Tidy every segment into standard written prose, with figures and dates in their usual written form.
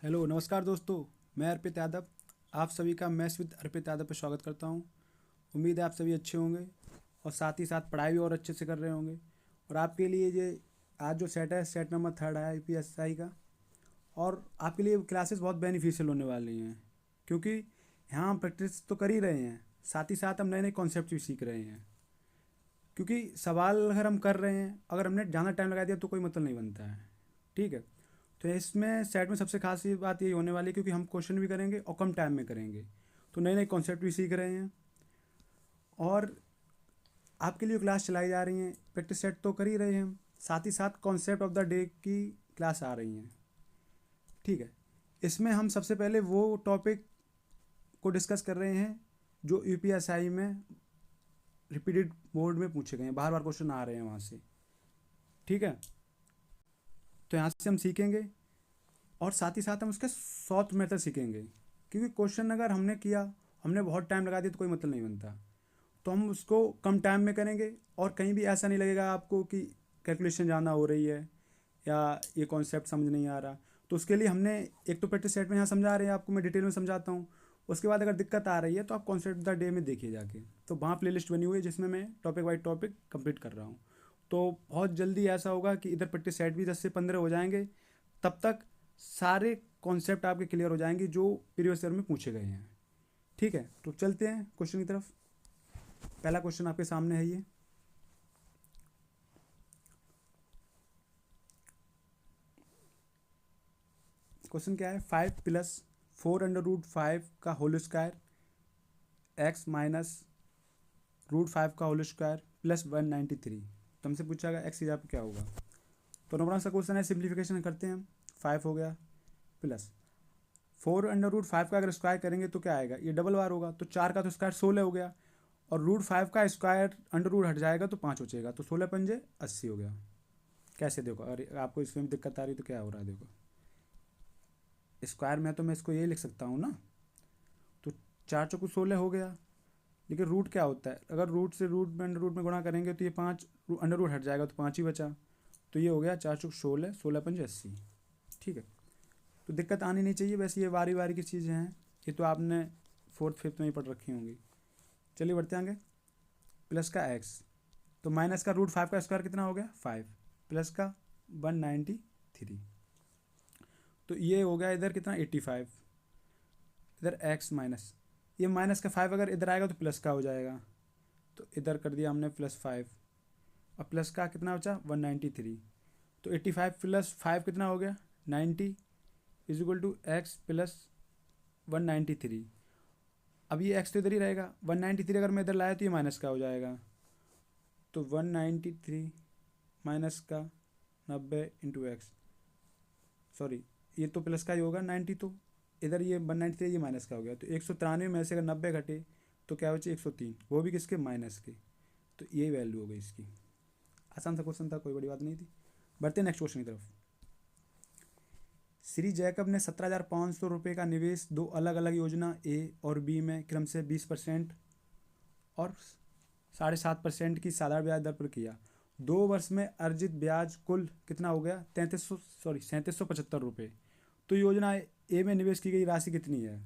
Hello नमस्कार दोस्तों। मैं अर्पित यादव आप सभी का मैथ्स विद अर्पित यादव पर स्वागत करता हूं। उम्मीद है आप सभी अच्छे होंगे और साथ ही साथ पढ़ाई भी और अच्छे से कर रहे होंगे। और आपके लिए ये आज जो सेट है, सेट नंबर 3 है यूपीएसआई का। और आपके लिए क्लासेस बहुत बेनिफिशियल होने वाली हैं, क्योंकि यहाँ हम प्रैक्टिस तो कर ही रहे हैं, साथ ही साथ हम नए नए कॉन्सेप्ट भी सीख रहे हैं। क्योंकि सवाल अगर हम कर रहे हैं, अगर हमने ज़्यादा टाइम लगा दिया तो कोई मतलब नहीं बनता है। ठीक है। तो इसमें सेट में सबसे खास ये बात ये होने वाली है, क्योंकि हम क्वेश्चन भी करेंगे और कम टाइम में करेंगे, तो नए नए कॉन्सेप्ट भी सीख रहे हैं। और आपके लिए क्लास चलाई जा रही हैं, प्रैक्टिस सेट तो कर ही रहे हैं हम, साथ ही साथ कॉन्सेप्ट ऑफ द डे की क्लास आ रही हैं। ठीक है। इसमें हम सबसे पहले वो टॉपिक को डिस्कस कर रहे हैं जो यूपीएसआई में रिपीटेड मोड में पूछे गए हैं, बार बार क्वेश्चन आ रहे हैं वहाँ से। ठीक है। तो यहाँ से हम सीखेंगे और साथ ही साथ हम उसके सॉल्व मेथड सीखेंगे, क्योंकि क्वेश्चन अगर हमने किया, हमने बहुत टाइम लगा दिया तो कोई मतलब नहीं बनता। तो हम उसको कम टाइम में करेंगे और कहीं भी ऐसा नहीं लगेगा आपको कि कैलकुलेशन ज़्यादा हो रही है या ये कॉन्सेप्ट समझ नहीं आ रहा। तो उसके लिए हमने एक तो प्रैक्टिस सेट में यहाँ समझा रहे हैं आपको, मैं डिटेल में समझाता हूँ। उसके बाद अगर दिक्कत आ रही है तो आप कॉन्सेप्ट द डे में देखिए जाके, तो वहाँ प्लेलिस्ट बनी हुई है जिसमें मैं टॉपिक बाई टॉपिक कंप्लीट कर रहा हूँ। तो बहुत जल्दी ऐसा होगा कि इधर प्रैक्टिस सेट भी 10 से 15 हो जाएंगे। तब तक सारे कॉन्सेप्ट आपके क्लियर हो जाएंगे जो प्रीवियस ईयर में पूछे गए हैं। ठीक है। तो चलते हैं क्वेश्चन की तरफ। पहला क्वेश्चन आपके सामने है ये। क्वेश्चन क्या है? 5 + 4√5 का होल स्क्वायर एक्स माइनस √5 का होल स्क्वायर प्लस 193। तो हमसे पूछा गया एक्स की जगह पे क्या होगा। तो नॉर्मल सा क्वेश्चन है, सिंप्लीफिकेशन करते हैं हम। 5 हो गया प्लस 4√5 का अगर स्क्वायर करेंगे तो क्या आएगा, ये डबल बार होगा, तो 4 का तो स्क्वायर 16 हो गया, और √5 का स्क्वायर अंडर रूट हट जाएगा तो 5 बचेगा, तो 16×5 = 80 हो गया। कैसे? देखो, अगर आपको इसमें दिक्कत आ रही है तो क्या हो रहा है, देखो स्क्वायर में तो मैं इसको यही लिख सकता हूँ ना। तो 4×4 = 16 हो गया, लेकिन रूट क्या होता है, अगर रूट से रूट में अंडर रूट में गुणा करेंगे तो ये 5 अंडर रूट हट जाएगा तो 5 ही बचा। तो ये हो गया 4×16, 16×5 = 80। ठीक है। तो दिक्कत आनी नहीं चाहिए, वैसे ये बारी बारी की चीज़ें हैं, ये तो आपने 4th 5th में ही पढ़ रखी होंगी। चलिए बढ़ते आगे। प्लस का एक्स, तो माइनस का √5 का स्क्वायर कितना हो गया 5, प्लस का 193। तो ये हो गया इधर कितना 85, इधर एक्स माइनस, ये माइनस का 5 अगर इधर आएगा तो प्लस का हो जाएगा, तो इधर कर दिया हमने +5। और प्लस का कितना बचा 193। तो 85 + 5 कितना हो गया 90 = एक्स प्लस 193। अब ये एक्स तो इधर ही रहेगा, 193 अगर मैं इधर लाया तो ये माइनस का हो जाएगा, तो 193 माइनस का 90 × एक्स, सॉरी ये तो प्लस का ही होगा 90, तो इधर ये 193 ये माइनस का हो गया, तो 193 में से अगर 90 घटे तो क्या बचे 103, वो भी किसके, माइनस के। तो ये वैल्यू हो गई इसकी। आसान सा क्वेश्चन था, कोई बड़ी बात नहीं थी। बढ़ते नेक्स्ट क्वेश्चन की तरफ। श्री जैकब ने 17,500 रुपये का निवेश दो अलग अलग योजना ए और बी में क्रम से 20% और 7.5% की साधारण ब्याज दर पर किया। 2 वर्ष में अर्जित ब्याज कुल कितना हो गया 3775 रुपये। तो योजना ए में निवेश की गई राशि कितनी है?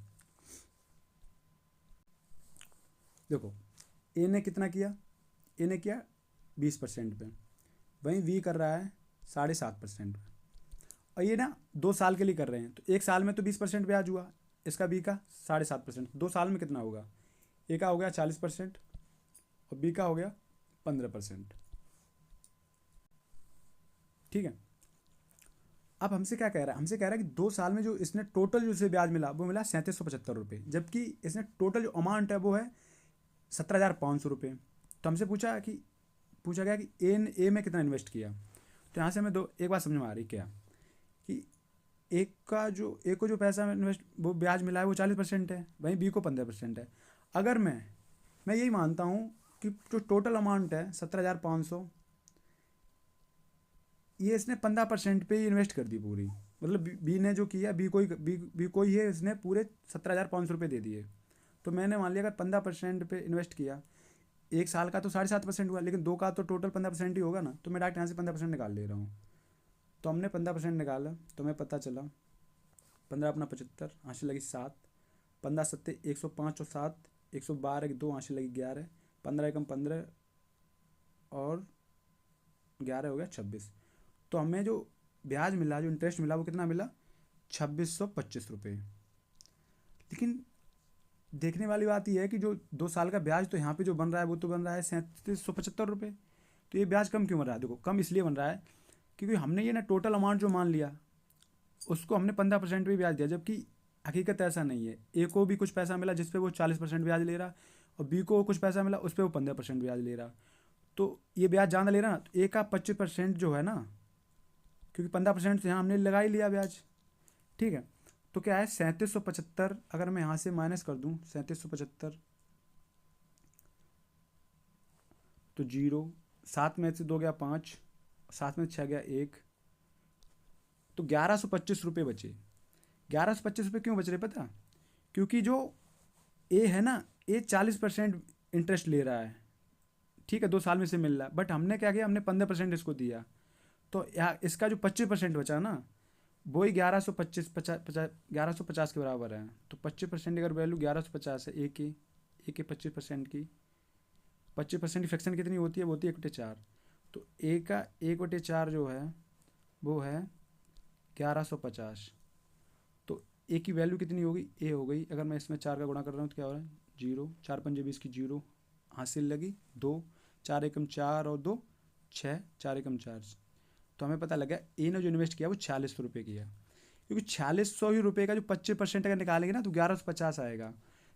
देखो, ए ने कितना किया, ए ने किया 20% पे, वहीं बी कर रहा है 7.5% पे। और ये ना 2 साल के लिए कर रहे हैं, तो 1 साल में तो 20% ब्याज हुआ इसका, बी का 7.5%, 2 साल में कितना होगा, ए का हो गया 40% और बी का हो गया 15%। ठीक है। अब हमसे क्या कह रहा है, हमसे कह रहा है कि 2 साल में जो इसने टोटल जो इसे ब्याज मिला वो मिला 3775 रुपये, जबकि इसने टोटल जो अमाउंट है वो है 17,500 रुपये। तो हमसे पूछा गया कि ए में कितना इन्वेस्ट किया। तो यहाँ से हमें एक बात समझ में आ रही क्या, कि ए को जो पैसा इन्वेस्ट वो ब्याज मिला है वो 40% है, वहीं बी को 15% है। अगर मैं यही मानता हूँ कि जो टोटल अमाउंट है 17,500, ये इसने 15% पे ही इन्वेस्ट कर दी पूरी, मतलब बी ने जो किया, बी को ही है इसने पूरे 17,500 रुपये दे दिए। तो मैंने मान लिया अगर 15% पे इन्वेस्ट किया, 1 साल का तो 7.5% हुआ, लेकिन 2 का तो टोटल 15% ही होगा ना, तो मैं डायरेक्ट यहाँ से 15% निकाल ले रहा हूँ। तो हमने 15% निकाला तो हमें पता चला 15 अपना 75, यहाँ से लगी 7, 15 सत्ते 105 और 7 112 की 2, यहाँ से लगी 11, 15 एकम 15 और 11 हो गया 26। तो हमें जो ब्याज मिला, जो इंटरेस्ट मिला, वो कितना मिला? 2625 रुपये। लेकिन देखने वाली बात यह है कि जो 2 साल का ब्याज तो यहाँ पे जो बन रहा है वो तो बन रहा है 3775 रुपये। तो ये ब्याज कम क्यों बन रहा है? देखो कम इसलिए बन रहा है क्योंकि हमने ये ना टोटल अमाउंट जो मान लिया उसको हमने 15% भी ब्याज दिया, जबकि हकीकत ऐसा नहीं है। ए को भी कुछ पैसा मिला जिस पे वो 40% ब्याज ले रहा, और बी को कुछ पैसा मिला उस पर वो 15% ब्याज ले रहा। तो ये ब्याज ज़्यादा ले रहा ना, तो ए का 25% जो है ना, क्योंकि 15% तो यहाँ हमने लगा ही लिया ब्याज, ठीक है। तो क्या है 3775, अगर मैं यहाँ से माइनस कर दूँ 3775 तो 0, 7 में से 2 गया 5, 7 में 6 गया 1, तो 1125 रुपये बचे। 1125 रुपये क्यों बच रहे पता? क्योंकि जो ए है ना, ए 40% इंटरेस्ट ले रहा है, ठीक है, 2 साल में से मिल रहा है, बट हमने क्या किया, हमने 15% इसको दिया। तो यहाँ इसका जो 25% बचा ना, वही 1150 के बराबर है। तो 25% अगर वैल्यू 1150 है, ए के 25% की, 25% की फ्रैक्शन कितनी होती है? वो होती है 1/4। तो ए का 1/4 जो है वो है 1150। तो ए की वैल्यू कितनी होगी? ए हो गई, अगर मैं इसमें 4 का गुणा कर रहा हूँ तो क्या हो रहा है? 0, 4 पंजे 20 की 0, हासिल लगी 2, 4 एकम 4 और 2 6, 4 एकम 4। तो हमें पता लगा ए ने जो इन्वेस्ट किया वो 4600 रुपये किया, क्योंकि 4600 ही रुपये का जो 25% अगर निकालेंगे ना तो 1150 आएगा।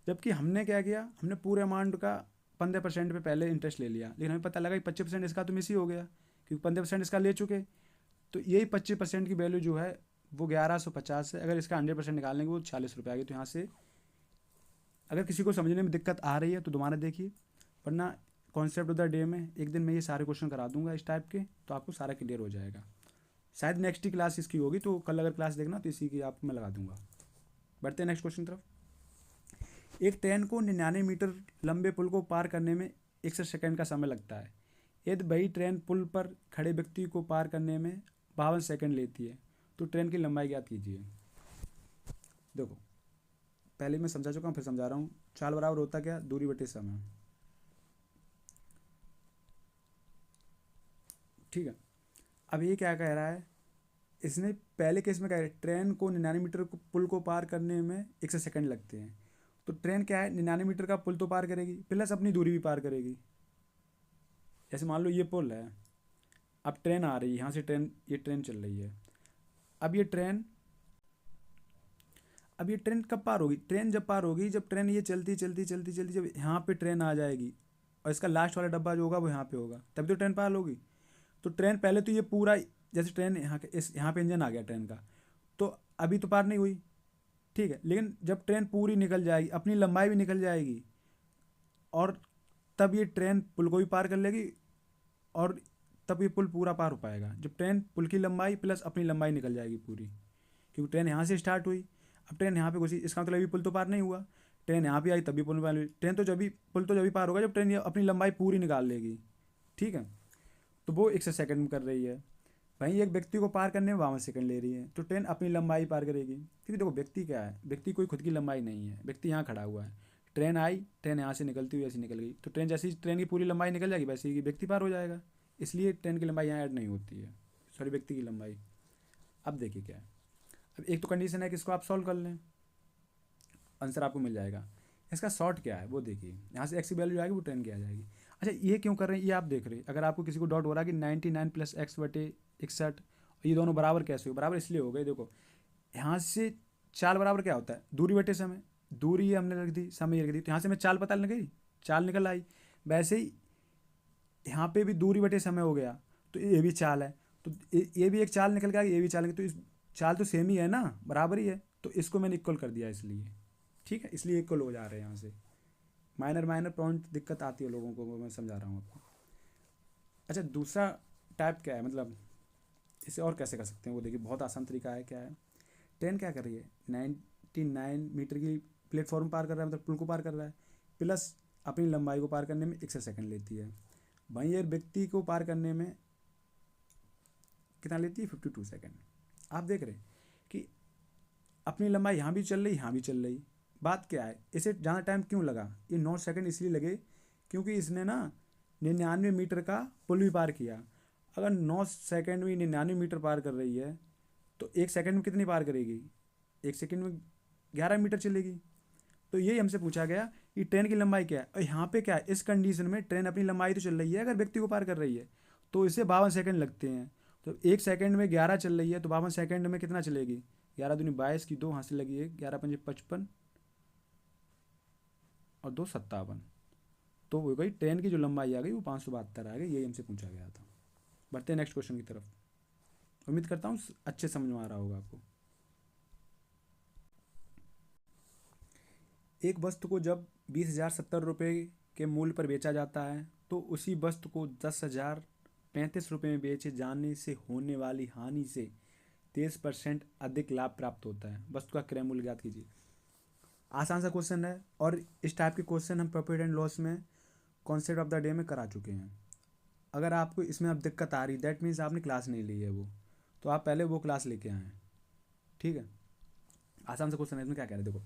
जबकि हमने क्या किया, हमने पूरे अमाउंट का 15% पे पहले इंटरेस्ट ले लिया, लेकिन हमें पता लगा कि 25% इसका तो मिस ही हो गया, क्योंकि 15% इसका ले चुके। तो यही 25% की वैल्यू जो है वो 1150 है। अगर इसका 100% निकालेंगे वो 46 रुपये आ गई। तो यहाँ से अगर किसी को समझने में दिक्कत आ रही है तो दोबारा देखिए, वरना कॉन्सेप्ट ऑफ द डे में एक दिन मैं ये सारे क्वेश्चन करा दूंगा इस टाइप के, तो आपको सारा क्लियर हो जाएगा। शायद नेक्स्ट ही क्लास इसकी होगी, तो कल अगर क्लास देखना तो इसी की आपको मैं लगा दूंगा। बढ़ते हैं नेक्स्ट क्वेश्चन तरफ। एक ट्रेन को 99 मीटर लंबे पुल को पार करने में 61 सेकंड का समय लगता है। यदि वही ट्रेन पुल पर खड़े व्यक्ति को पार करने में 52 सेकंड लेती है, तो ट्रेन की लंबाई ज्ञात कीजिए। देखो पहले मैं समझा चुका हूँ, फिर समझा रहा हूँ। चाल बराबर होता क्या? दूरी बटे समय, ठीक है। अब ये क्या कह रहा है, इसने पहले केस में कह रहा है ट्रेन को 99 मीटर पुल को पार करने में 61 सेकंड लगते हैं। तो ट्रेन क्या है, 99 मीटर का पुल तो पार करेगी, प्लस अपनी दूरी भी पार करेगी। जैसे मान लो ये पुल है, अब ट्रेन आ रही है यहाँ से, ये ट्रेन चल रही है। अब ये ट्रेन कब पार होगी? ट्रेन जब पार होगी जब ट्रेन ये चलती चलती चलती चलती जब यहाँ पे ट्रेन आ जाएगी और इसका लास्ट वाला डब्बा जो होगा वो यहाँ पे होगा, तभी तो ट्रेन पार होगी। तो ट्रेन पहले तो ये पूरा, जैसे ट्रेन यहाँ पे इंजन आ गया ट्रेन का, तो अभी तो पार नहीं हुई, ठीक है। लेकिन जब ट्रेन पूरी निकल जाएगी, अपनी लंबाई भी निकल जाएगी, और तब ये ट्रेन पुल को भी पार कर लेगी, और तब ये पुल पूरा पार हो पाएगा जब ट्रेन पुल की लंबाई प्लस अपनी लंबाई निकल जाएगी पूरी। क्योंकि ट्रेन यहाँ से स्टार्ट हुई, अब ट्रेन यहाँ पे घुसी, इसका मतलब अभी पुल तो पार नहीं हुआ। ट्रेन यहाँ पे आई तभी पुल पार हुई। पुल तो जब भी पार होगा जब ट्रेन अपनी लंबाई पूरी निकाल लेगी, ठीक है। तो वो 61 सेकंड में कर रही है। वहीं एक व्यक्ति को पार करने में 52 सेकंड ले रही है, तो ट्रेन अपनी लंबाई पार करेगी। क्योंकि देखो व्यक्ति क्या है, व्यक्ति कोई खुद की लंबाई नहीं है, व्यक्ति यहाँ खड़ा हुआ है, ट्रेन आई, ट्रेन यहाँ से निकलती हुई ऐसी निकल गई, तो ट्रेन जैसी ट्रेन की पूरी लंबाई निकल जाएगी वैसे ही व्यक्ति पार हो जाएगा। इसलिए ट्रेन की लंबाई यहाँ ऐड नहीं होती है, सॉरी व्यक्ति की लंबाई। अब देखिए क्या है, अब एक तो कंडीशन है कि इसको आप सॉल्व कर लें, आंसर आपको मिल जाएगा। इसका शॉर्ट क्या है वो देखिए, यहाँ से एक्स की वैल्यू आएगी वो ट्रेन की आ जाएगी। अच्छा ये क्यों कर रहे हैं ये आप देख रहे हैं। अगर आपको किसी को डाउट हो रहा है कि 99 प्लस एक्स बटे 61 ये दोनों बराबर कैसे हो, बराबर इसलिए हो गए। देखो यहाँ से चाल बराबर क्या होता है, दूरी बटे समय, दूरी हमने रख दी, समय रख दी, तो यहाँ से मैं चाल पता लग गई, चाल निकल आई। वैसे ही यहाँ पे भी दूरी बटे समय हो गया, तो ये भी चाल है, तो ये भी एक चाल निकल गया, ये भी चाल, तो इस चाल तो सेम ही है ना, बराबर ही है, तो इसको मैंने इक्वल कर दिया इसलिए, ठीक है। इसलिए इक्वल हो जा रहे हैं यहाँ से। माइनर पॉइंट दिक्कत आती है लोगों को, वो मैं समझा रहा हूँ आपको। अच्छा दूसरा टाइप क्या है, मतलब इसे और कैसे कर सकते हैं वो देखिए, बहुत आसान तरीका है। क्या है, ट्रेन क्या कर रही है, 99 मीटर की प्लेटफॉर्म पार कर रहा है, मतलब पुल को पार कर रहा है, प्लस अपनी लंबाई को पार करने में 61 सेकंड लेती है। वहीं एक व्यक्ति को पार करने में कितना लेती है, 52 सेकंड। आप देख रहे हैं कि अपनी लंबाई यहाँ भी चल रही, यहाँ भी चल रही। बात क्या है, इसे ज़्यादा टाइम क्यों लगा? ये 9 सेकंड इसलिए लगे क्योंकि इसने ना 99 मीटर का पुल भी पार किया। अगर 9 सेकंड में 99 मीटर पार कर रही है तो 1 सेकंड में कितनी पार करेगी? 1 सेकंड में 11 मीटर चलेगी। तो यही हमसे पूछा गया कि ट्रेन की लंबाई क्या है। और यहाँ पे क्या है, इस कंडीशन में ट्रेन अपनी लंबाई तो चल रही है, अगर व्यक्ति को पार कर रही है तो इसे 52 सेकंड लगते हैं। तो 1 सेकंड में 11 चल रही है तो 52 सेकंड में कितना चलेगी? 11 दूनी 22 की 2 हाथ से लगी 1, 11 पंजे 55 और 2 57। तो वो गई ट्रेन की जो लंबाई आ गई वो 572 आ गई। यही हमसे पूछा गया था। बढ़ते हैं नेक्स्ट क्वेश्चन की तरफ। उम्मीद करता हूँ अच्छे समझ में आ रहा होगा आपको। एक वस्तु को जब 20,070 रुपये के मूल्य पर बेचा जाता है तो उसी वस्तु को 10,035 रुपये में बेचे जाने से होने वाली हानि से 23% अधिक लाभ प्राप्त होता है। वस्तु का क्रय मूल्य ज्ञात कीजिए। आसान सा क्वेश्चन है और इस टाइप के क्वेश्चन हम प्रॉफिट एंड लॉस में कॉन्सेप्ट ऑफ द डे में करा चुके हैं। अगर आपको इसमें अब दिक्कत आ रही, दैट मीन्स आपने क्लास नहीं ली है वो, तो आप पहले वो क्लास लेके आएँ। ठीक है, आसान सा क्वेश्चन है। इसमें क्या कह रहे हैं, देखो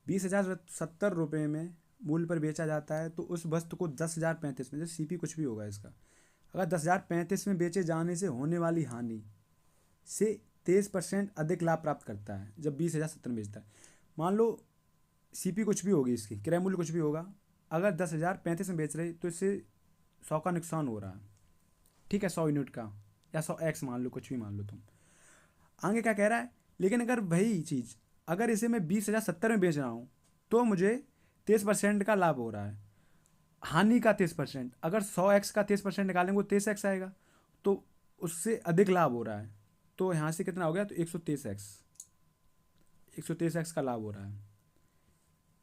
20,070 रुपये में मूल्य पर बेचा जाता है तो उस वस्तु को 10,035 में, जैसे सीपी कुछ भी होगा इसका, अगर 10,035 में बेचे जाने से होने वाली हानि से 23% अधिक लाभ प्राप्त करता है जब 20,070 में बेचता है। मान लो सीपी कुछ भी होगी, इसकी क्रय मूल्य कुछ भी होगा, अगर 10,035 में बेच रहे तो इससे 100 का नुकसान हो रहा है। ठीक है, 100 यूनिट का या 100x मान लो, कुछ भी मान लो तुम। आगे क्या कह रहा है, लेकिन अगर वही चीज़ अगर इसे मैं 20,070 में बेच रहा हूँ तो मुझे 23% का लाभ हो रहा है, हानि का 23%। अगर 100x का 23% निकालेंगे वो 23x आएगा, तो उससे अधिक लाभ हो रहा है। तो यहाँ से कितना हो गया, तो 123x का लाभ हो रहा है।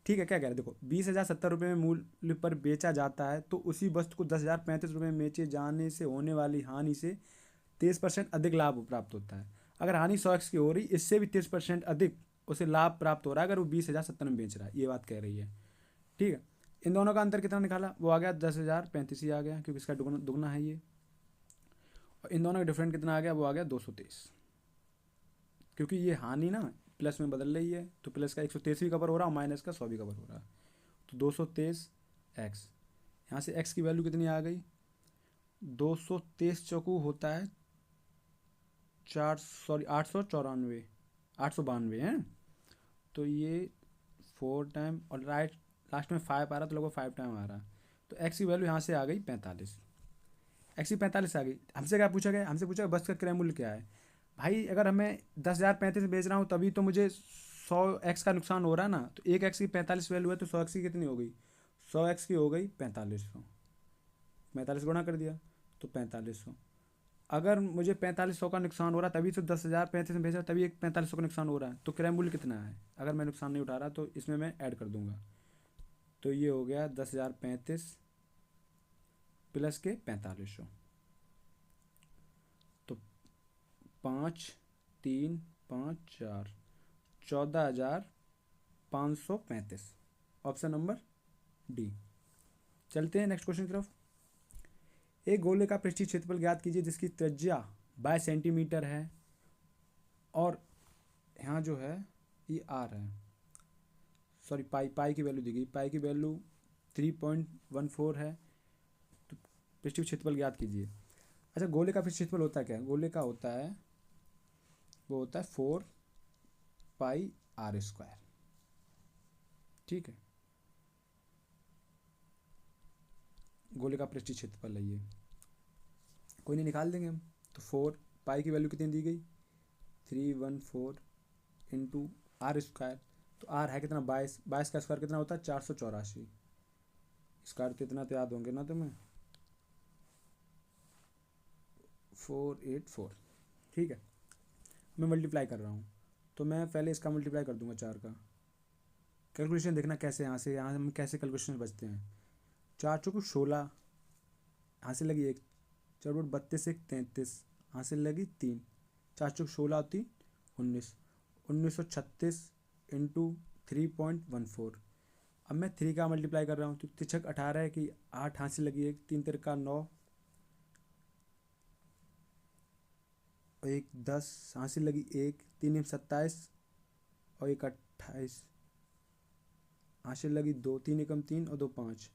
ठीक है, क्या कह रहे हैं, देखो 20,070 रुपये में मूल्य पर बेचा जाता है तो उसी वस्तु को 10,035 रुपये में बेचे जाने से होने वाली हानि से 23% अधिक लाभ प्राप्त होता है। अगर हानि 100x की हो रही, इससे भी 23% अधिक उसे लाभ प्राप्त हो रहा है अगर वो 20,070 में बेच रहा है। ये बात कह रही है। ठीक है, इन दोनों का अंतर कितना निकाला, वो आ गया 10,035 ही आ गया क्योंकि इसका दुगना दुगना है ये। और इन दोनों का डिफरेंट कितना आ गया, वो आ गया 223, क्योंकि ये हानि ना प्लस में बदल रही है तो प्लस का 123 भी कवर हो रहा है और माइनस का 100 भी कवर हो रहा है। तो 223x, यहाँ से x की वैल्यू कितनी आ गई, 223 चौकू होता है 892 है। तो ये 4 टाइम और राइट लास्ट में 5 आ रहा तो लगभग 5 टाइम आ रहा। तो x की वैल्यू यहाँ से आ गई 45। x की 45 आ गई। हमसे क्या पूछा गया, हमसे पूछा बस का क्रय मूल्य क्या है। भाई अगर हमें 10,035 में बेच रहा हूँ तभी तो मुझे 100x का नुकसान हो रहा है ना। तो 1x की 45 वैल्यू है तो 100x की कितनी हो गई, 100x की हो गई 4500। 45 गुणा कर दिया तो 4500। अगर मुझे 4500 का नुकसान हो रहा तभी तो 10,035 में भेज रहा, तभी एक 4500 का नुकसान हो रहा है। तो क्रय मूल्य कितना है, अगर मैं नुकसान नहीं उठा रहा तो इसमें मैं ऐड कर दूंगा। तो ये हो गया 10,035 प्लस के 4500, तो 5 3 5 4 14,535। Option number D. चलते हैं नेक्स्ट क्वेश्चन की तरफ। एक गोले का पृष्ठीय क्षेत्रफल ज्ञात कीजिए जिसकी त्रिज्या 22 सेंटीमीटर है और यहाँ जो है ये आर है, सॉरी पाई की वैल्यू दी गई, पाई की वैल्यू 3.14 है। तो पृष्ठीय क्षेत्रफल ज्ञात कीजिए। अच्छा, गोले का पृष्ठीय क्षेत्रफल होता है क्या, गोले का होता है वो होता है 4πr²। ठीक है, गोले का पृष्ठीय क्षेत्रफल है ये, कोई नहीं निकाल देंगे हम। तो 4 पाई की वैल्यू कितनी दी गई, 314 इंटू r²। तो r है कितना 22, 22 का स्क्वायर कितना होता है 484। स्क्वायर तो इतना तो याद होंगे ना तुम्हें, 484। ठीक है, मैं मल्टीप्लाई कर रहा हूँ तो मैं पहले इसका मल्टीप्लाई कर दूंगा 4 का। कैलकुलेशन देखना कैसे, यहाँ हम कैसे कैलकुलेशन बचते हैं। 4 चौको 16, यहाँ से लगी 1, 4 32 1 33, यहाँ से लगी 3, 4 चौक 16 होती 19, 1936 इंटू 3.14। अब मैं 3 का मल्टीप्लाई कर रहा हूँ तो 3 18 है कि 8, यहाँ से लगी 1, 3 तिरका 9, 1 10, यहाँ से लगी 1, 3 27 और एक 28, हासिल लगी 2, 3 एकम 3 और 2 5,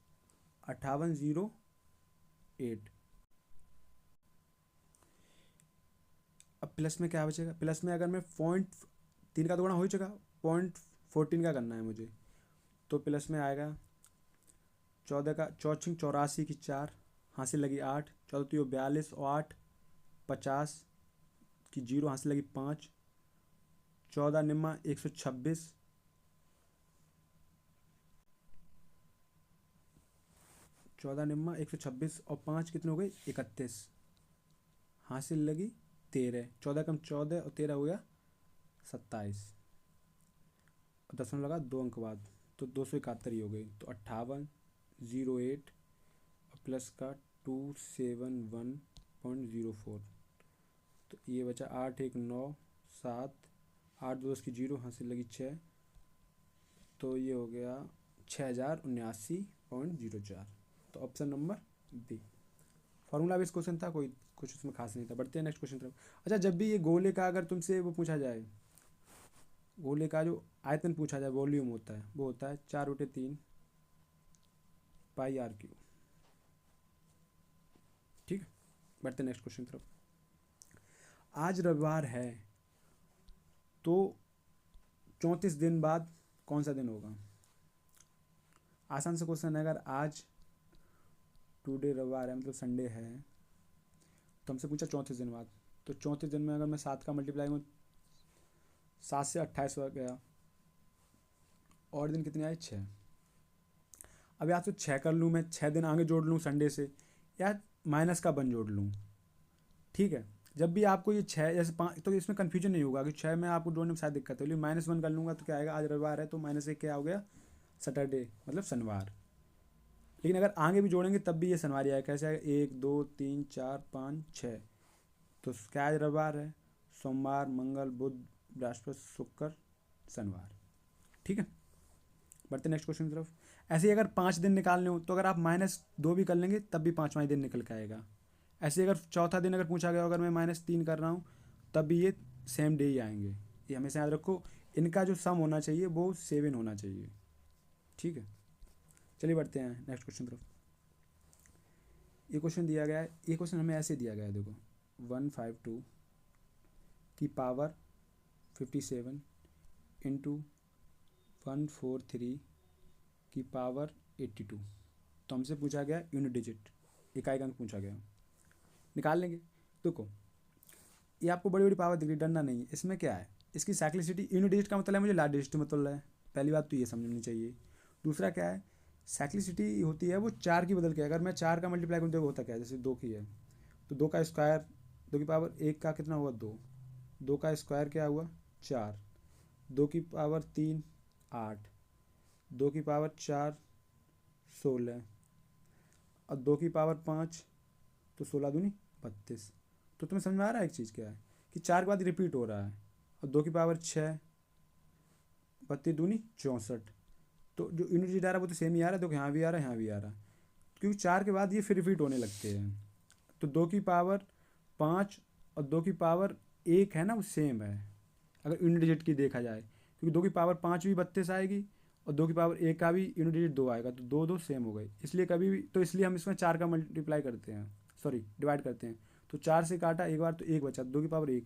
5808। अब प्लस में क्या बचेगा, प्लस में अगर मैं 0.3 का तो गुणा हो ही चुका, 0.14 का करना है मुझे, तो प्लस में आएगा 14 का 4 84 की 4, हासिल लगी 8, 14 तो 42 और 8 50 की 0, हासिल लगी 5, 14 निम्मा 126, 14 निम्मा 126 और 5 कितने हो गए 31, हासिल लगी 13, 14 कम 14 और 13 हो गया 27, और दशमलव लगा 2 अंक बाद, तो 271 ही हो गई। तो 5808 और प्लस का 271.04, तो ये बचा 8 1 9 7, 8 2 10 की 0, हासिल लगी 6, तो ये हो गया 6079.04। तो option number B. Formula based question था, कोई कुछ उसमें खास नहीं था। बढ़ते हैं नेक्स्ट क्वेश्चन तरफ। अच्छा, जब भी ये गोले का अगर तुमसे वो पूछा जाए, गोले का जो आयतन पूछा जाए, वॉल्यूम होता है, वो होता है 4/3 पाई आर क्यू। ठीक है, बढ़ते हैं नेक्स्ट क्वेश्चन तरफ। आज रविवार है, तो 34 दिन बाद कौन सा दिन होगा? आसान से क्वेश्चन है। अगर आज टुडे रविवार है, मतलब संडे है, तो हमसे पूछा 34 दिन बाद, तो 34 दिन में अगर मैं 7 का मल्टीप्लाई करूँ, 7 से 28 हो गया, और दिन कितने आए 6। अब या तो 6 कर लूँ मैं, 6 दिन आगे जोड़ लूँ संडे से, या माइनस का 1 जोड़ लूँ। ठीक है, जब भी आपको ये 6 जैसे 5, तो इसमें कन्फ्यूजन नहीं होगा कि 6 में आपको जोड़ने में शायद दिक्कत है, लेकिन -1 कर लूँगा तो क्या आएगा, आज रविवार है तो -1 क्या हो गया, सैटरडे मतलब शनिवार। लेकिन अगर आगे भी जोड़ेंगे तब भी ये शनिवार ही आएगा। कैसे आएगा, 1 2 3 4 5 6, तो क्या आज रविवार है, सोमवार मंगल बुध बृहस्पति शुक्र शनिवार। ठीक है, बढ़ते नेक्स्ट क्वेश्चन की तरफ। ऐसे ही अगर 5 दिन निकालने हो, तो अगर आप -2 भी कर लेंगे तब भी 5वां दिन निकल के आएगा। ऐसे अगर चौथा दिन अगर पूछा गया, अगर मैं -3 कर रहा हूँ, तब भी ये सेम डे ही आएंगे। ये हमेशा याद रखो, इनका जो सम होना चाहिए वो 7 होना चाहिए। ठीक है, चलिए बढ़ते हैं नेक्स्ट क्वेश्चन तरफ। ये क्वेश्चन दिया गया है, ये क्वेश्चन हमें ऐसे दिया गया है, देखो 152 की पावर 57 इंटू 143 की पावर 82। तो हमसे पूछा गया यूनिट डिजिट, इकाई अंक पूछा गया, निकाल लेंगे। देखो ये आपको बड़ी बड़ी पावर दिख रही, डरना नहीं है। इसमें क्या है, इसकी साइक्लिसिटी, यूनिट डिजिट का मतलब है मुझे लार्ज डिजिट मतलब है, पहली बात तो ये समझनी चाहिए। दूसरा क्या है, साइक्लिसिटी होती है वो 4 की बदल के, अगर मैं 4 का मल्टीप्लाई करूँ तो होता क्या है, जैसे 2 की है तो 2 का स्क्वायर, 2 की पावर 1 का कितना हुआ 2, 2 का स्क्वायर क्या हुआ 4, 2 की पावर 3 8, 2 की पावर 4 16, और 2 की पावर 5, तो 16 दूनी 32। तो तुम्हें समझ में आ रहा है एक चीज़ क्या है, कि 4 के बाद रिपीट हो रहा है, और 2 की पावर 6, 32 दूनी 64। तो जो यूनिट डिजिट आ रहा है वो तो सेम ही आ रहा है, देखो यहाँ भी आ रहा है यहाँ भी आ रहा है, क्योंकि 4 के बाद ये फिर रिपीट होने लगते हैं। तो 2 की पावर 5 और 2 की पावर 1 है ना, वो सेम है अगर यूनिट डिजिट की देखा जाए, क्योंकि 2 की पावर 5 भी 32 आएगी, और 2 की पावर 1 का भी यूनिट डिजिट 2 आएगा, तो 2 2 सेम हो गए। इसलिए कभी भी, तो इसलिए हम इसमें 4 का मल्टीप्लाई करते हैं, सॉरी डिवाइड करते हैं। तो 4 से काटा एक बार तो 1 बचा, 2 की पावर 1,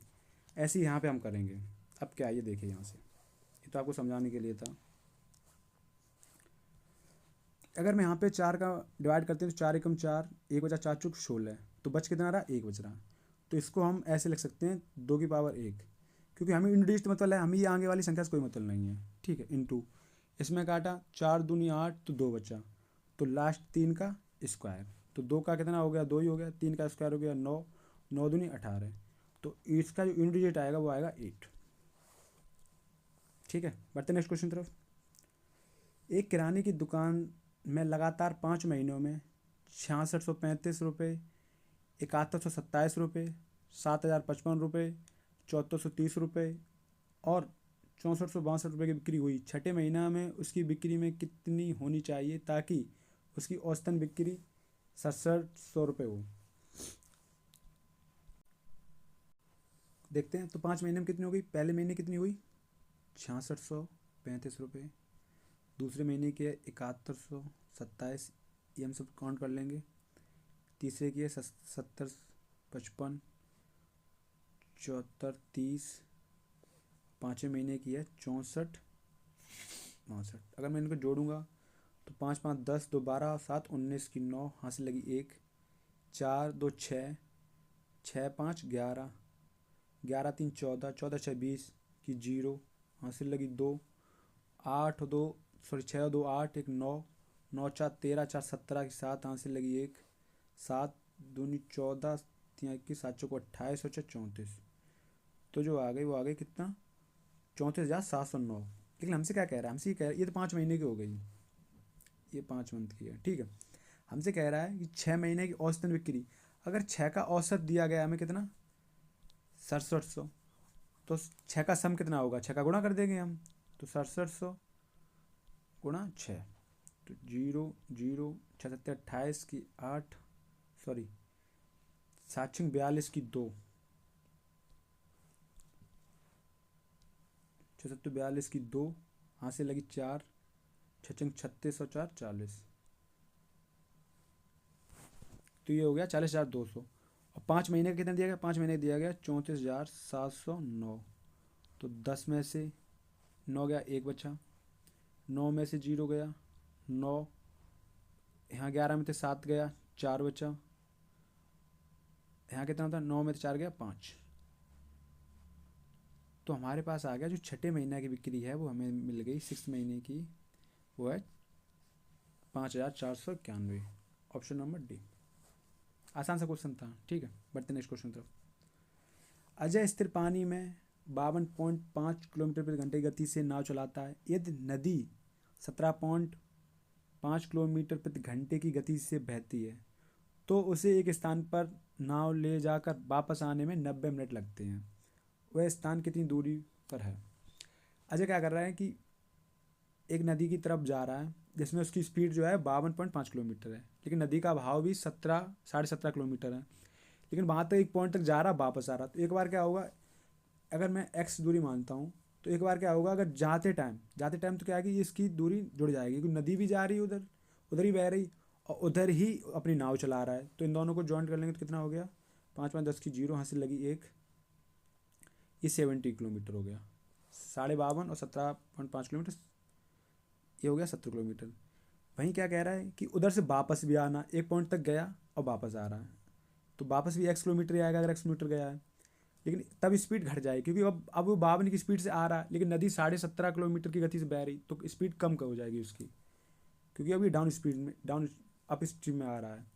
ऐसे ही यहाँ पे हम करेंगे। अब क्या है ये देखिए, यहाँ से ये तो आपको समझाने के लिए था। अगर मैं यहाँ पे 4 का डिवाइड करते हैं तो 4 एकम 4, 1 बचा 4 चुक 16, तो बच कितना रहा 1 बच रहा। तो इसको हम ऐसे लिख सकते हैं 2 की पावर 1, क्योंकि हमें यूनिट डिजिट मतलब है, हमें ये आगे वाली संख्या से कोई मतलब नहीं है। ठीक है, इंटू इसमें काटा 4 दूनी 8, तो 2 बचा, तो लास्ट 3 का स्क्वायर, तो 2 का कितना हो गया 2 ही हो गया, 3 का स्क्वायर हो गया 9, 9 दूनी 18, तो इसका जो यूनिट डिजिट आएगा वो आएगा 8। ठीक है, बढ़ते नेक्स्ट क्वेश्चन तरफ। एक किराने की दुकान में लगातार 5 महीनों में 6635 रुपये, 7127 रुपये, 7055 रुपये, 7430 रुपये और 6462 की बिक्री हुई। छठे महीना में उसकी बिक्री में कितनी होनी चाहिए ताकि उसकी औसतन बिक्री 6700 रुपये हो? देखते हैं, तो 5 महीने में कितनी हो गई, पहले महीने कितनी हुई ₹6635। दूसरे महीने की है 7127, ये हम सब काउंट कर लेंगे। तीसरे की है 7055, 7430। पाँचवें महीने की है 6462। अगर मैं इनको जोड़ूंगा तो 5 5 10, 2 12, 7 19 की 9, हाथ से लगी 1, 4 2 6, 6 5 11, 11 3 14, 14 6 20 की 0, हाथ से लगी 2, 8 2 सॉरी 6 2 8, 1 9, 9 4 13, 4 17 की 7, हाथ से लगी 1, 7 दूनी 14, 3 21, 7 चौको 28 और 4 34। तो जो आ गई वो आ गई कितना, 34,709। लेकिन हमसे क्या कह रहा है, हमसे ये कह रहा है, ये तो 5 महीने की हो गई, ये 5 मंथ की है, ठीक है। हमसे कह रहा है कि 6 महीने की औसतन बिक्री। अगर 6 का औसत दिया गया हमें कितना, 6700, तो 6 का सम कितना होगा, 6 का गुणा कर देंगे हम, तो 6700 गुणा 6, तो 0 0, 6 7 28 की 8, सॉरी 7 6 42 की 2, 6 7 42 की 2, हाथ से लगी 4, 6 6 36 और 4 40। तो ये हो गया 40,200। और 5 महीने का कितना दिया गया, 5 महीने दिया गया 34,709। तो 10 में से 9 गया, 1 बचा, 9 में से 0 गया 9, यहाँ 11 में से 7 गया, 4 बचा, यहाँ कितना था, 9 में से 4 गया 5। तो हमारे पास आ गया जो छठे महीने की बिक्री है वो हमें मिल गई 6 महीने की, वो है 5,491। Option number D. आसान सा क्वेश्चन था, ठीक है। बढ़ते नेक्स्ट क्वेश्चन तरफ। अजय स्थिर पानी में 52.5 किलोमीटर प्रति घंटे की गति से नाव चलाता है। यदि नदी 17.5 किलोमीटर प्रति घंटे की गति से बहती है तो उसे एक स्थान पर नाव ले जाकर वापस आने में 90 मिनट लगते हैं। वह स्थान कितनी दूरी पर है। अजय क्या कर रहा है कि एक नदी की तरफ जा रहा है जिसमें उसकी स्पीड जो है 52.5 किलोमीटर है, लेकिन नदी का बहाव भी 17 किलोमीटर है। लेकिन वहाँ तक एक पॉइंट तक जा रहा, वापस आ रहा। तो एक बार क्या होगा, अगर मैं एक्स दूरी मानता हूँ तो एक बार क्या होगा, अगर जाते टाइम तो क्या है कि इसकी दूरी जुड़ जाएगी, क्योंकि नदी भी जा रही है उधर, उधर ही बह रही और उधर ही अपनी नाव चला रहा है। तो इन दोनों को जॉइंट कर लेंगे तो कितना हो गया, 5 5 10 की 0, हाथ से लगी 1, ये 70 किलोमीटर हो गया। 52.5 और 17.5 किलोमीटर, ये हो गया 70 किलोमीटर। वहीं क्या कह रहा है कि उधर से वापस भी आना, एक पॉइंट तक गया और वापस आ रहा है, तो वापस भी एक्स किलोमीटर ही आएगा अगर एक्स किलोमीटर गया है। लेकिन तब स्पीड घट जाएगी क्योंकि अब वो 52 की स्पीड से आ रहा है, लेकिन नदी 17.5 किलोमीटर की गति से बह रही, तो स्पीड कम हो जाएगी उसकी, क्योंकि अभी डाउन स्पीड में, डाउन अप स्ट्रीम में आ रहा है।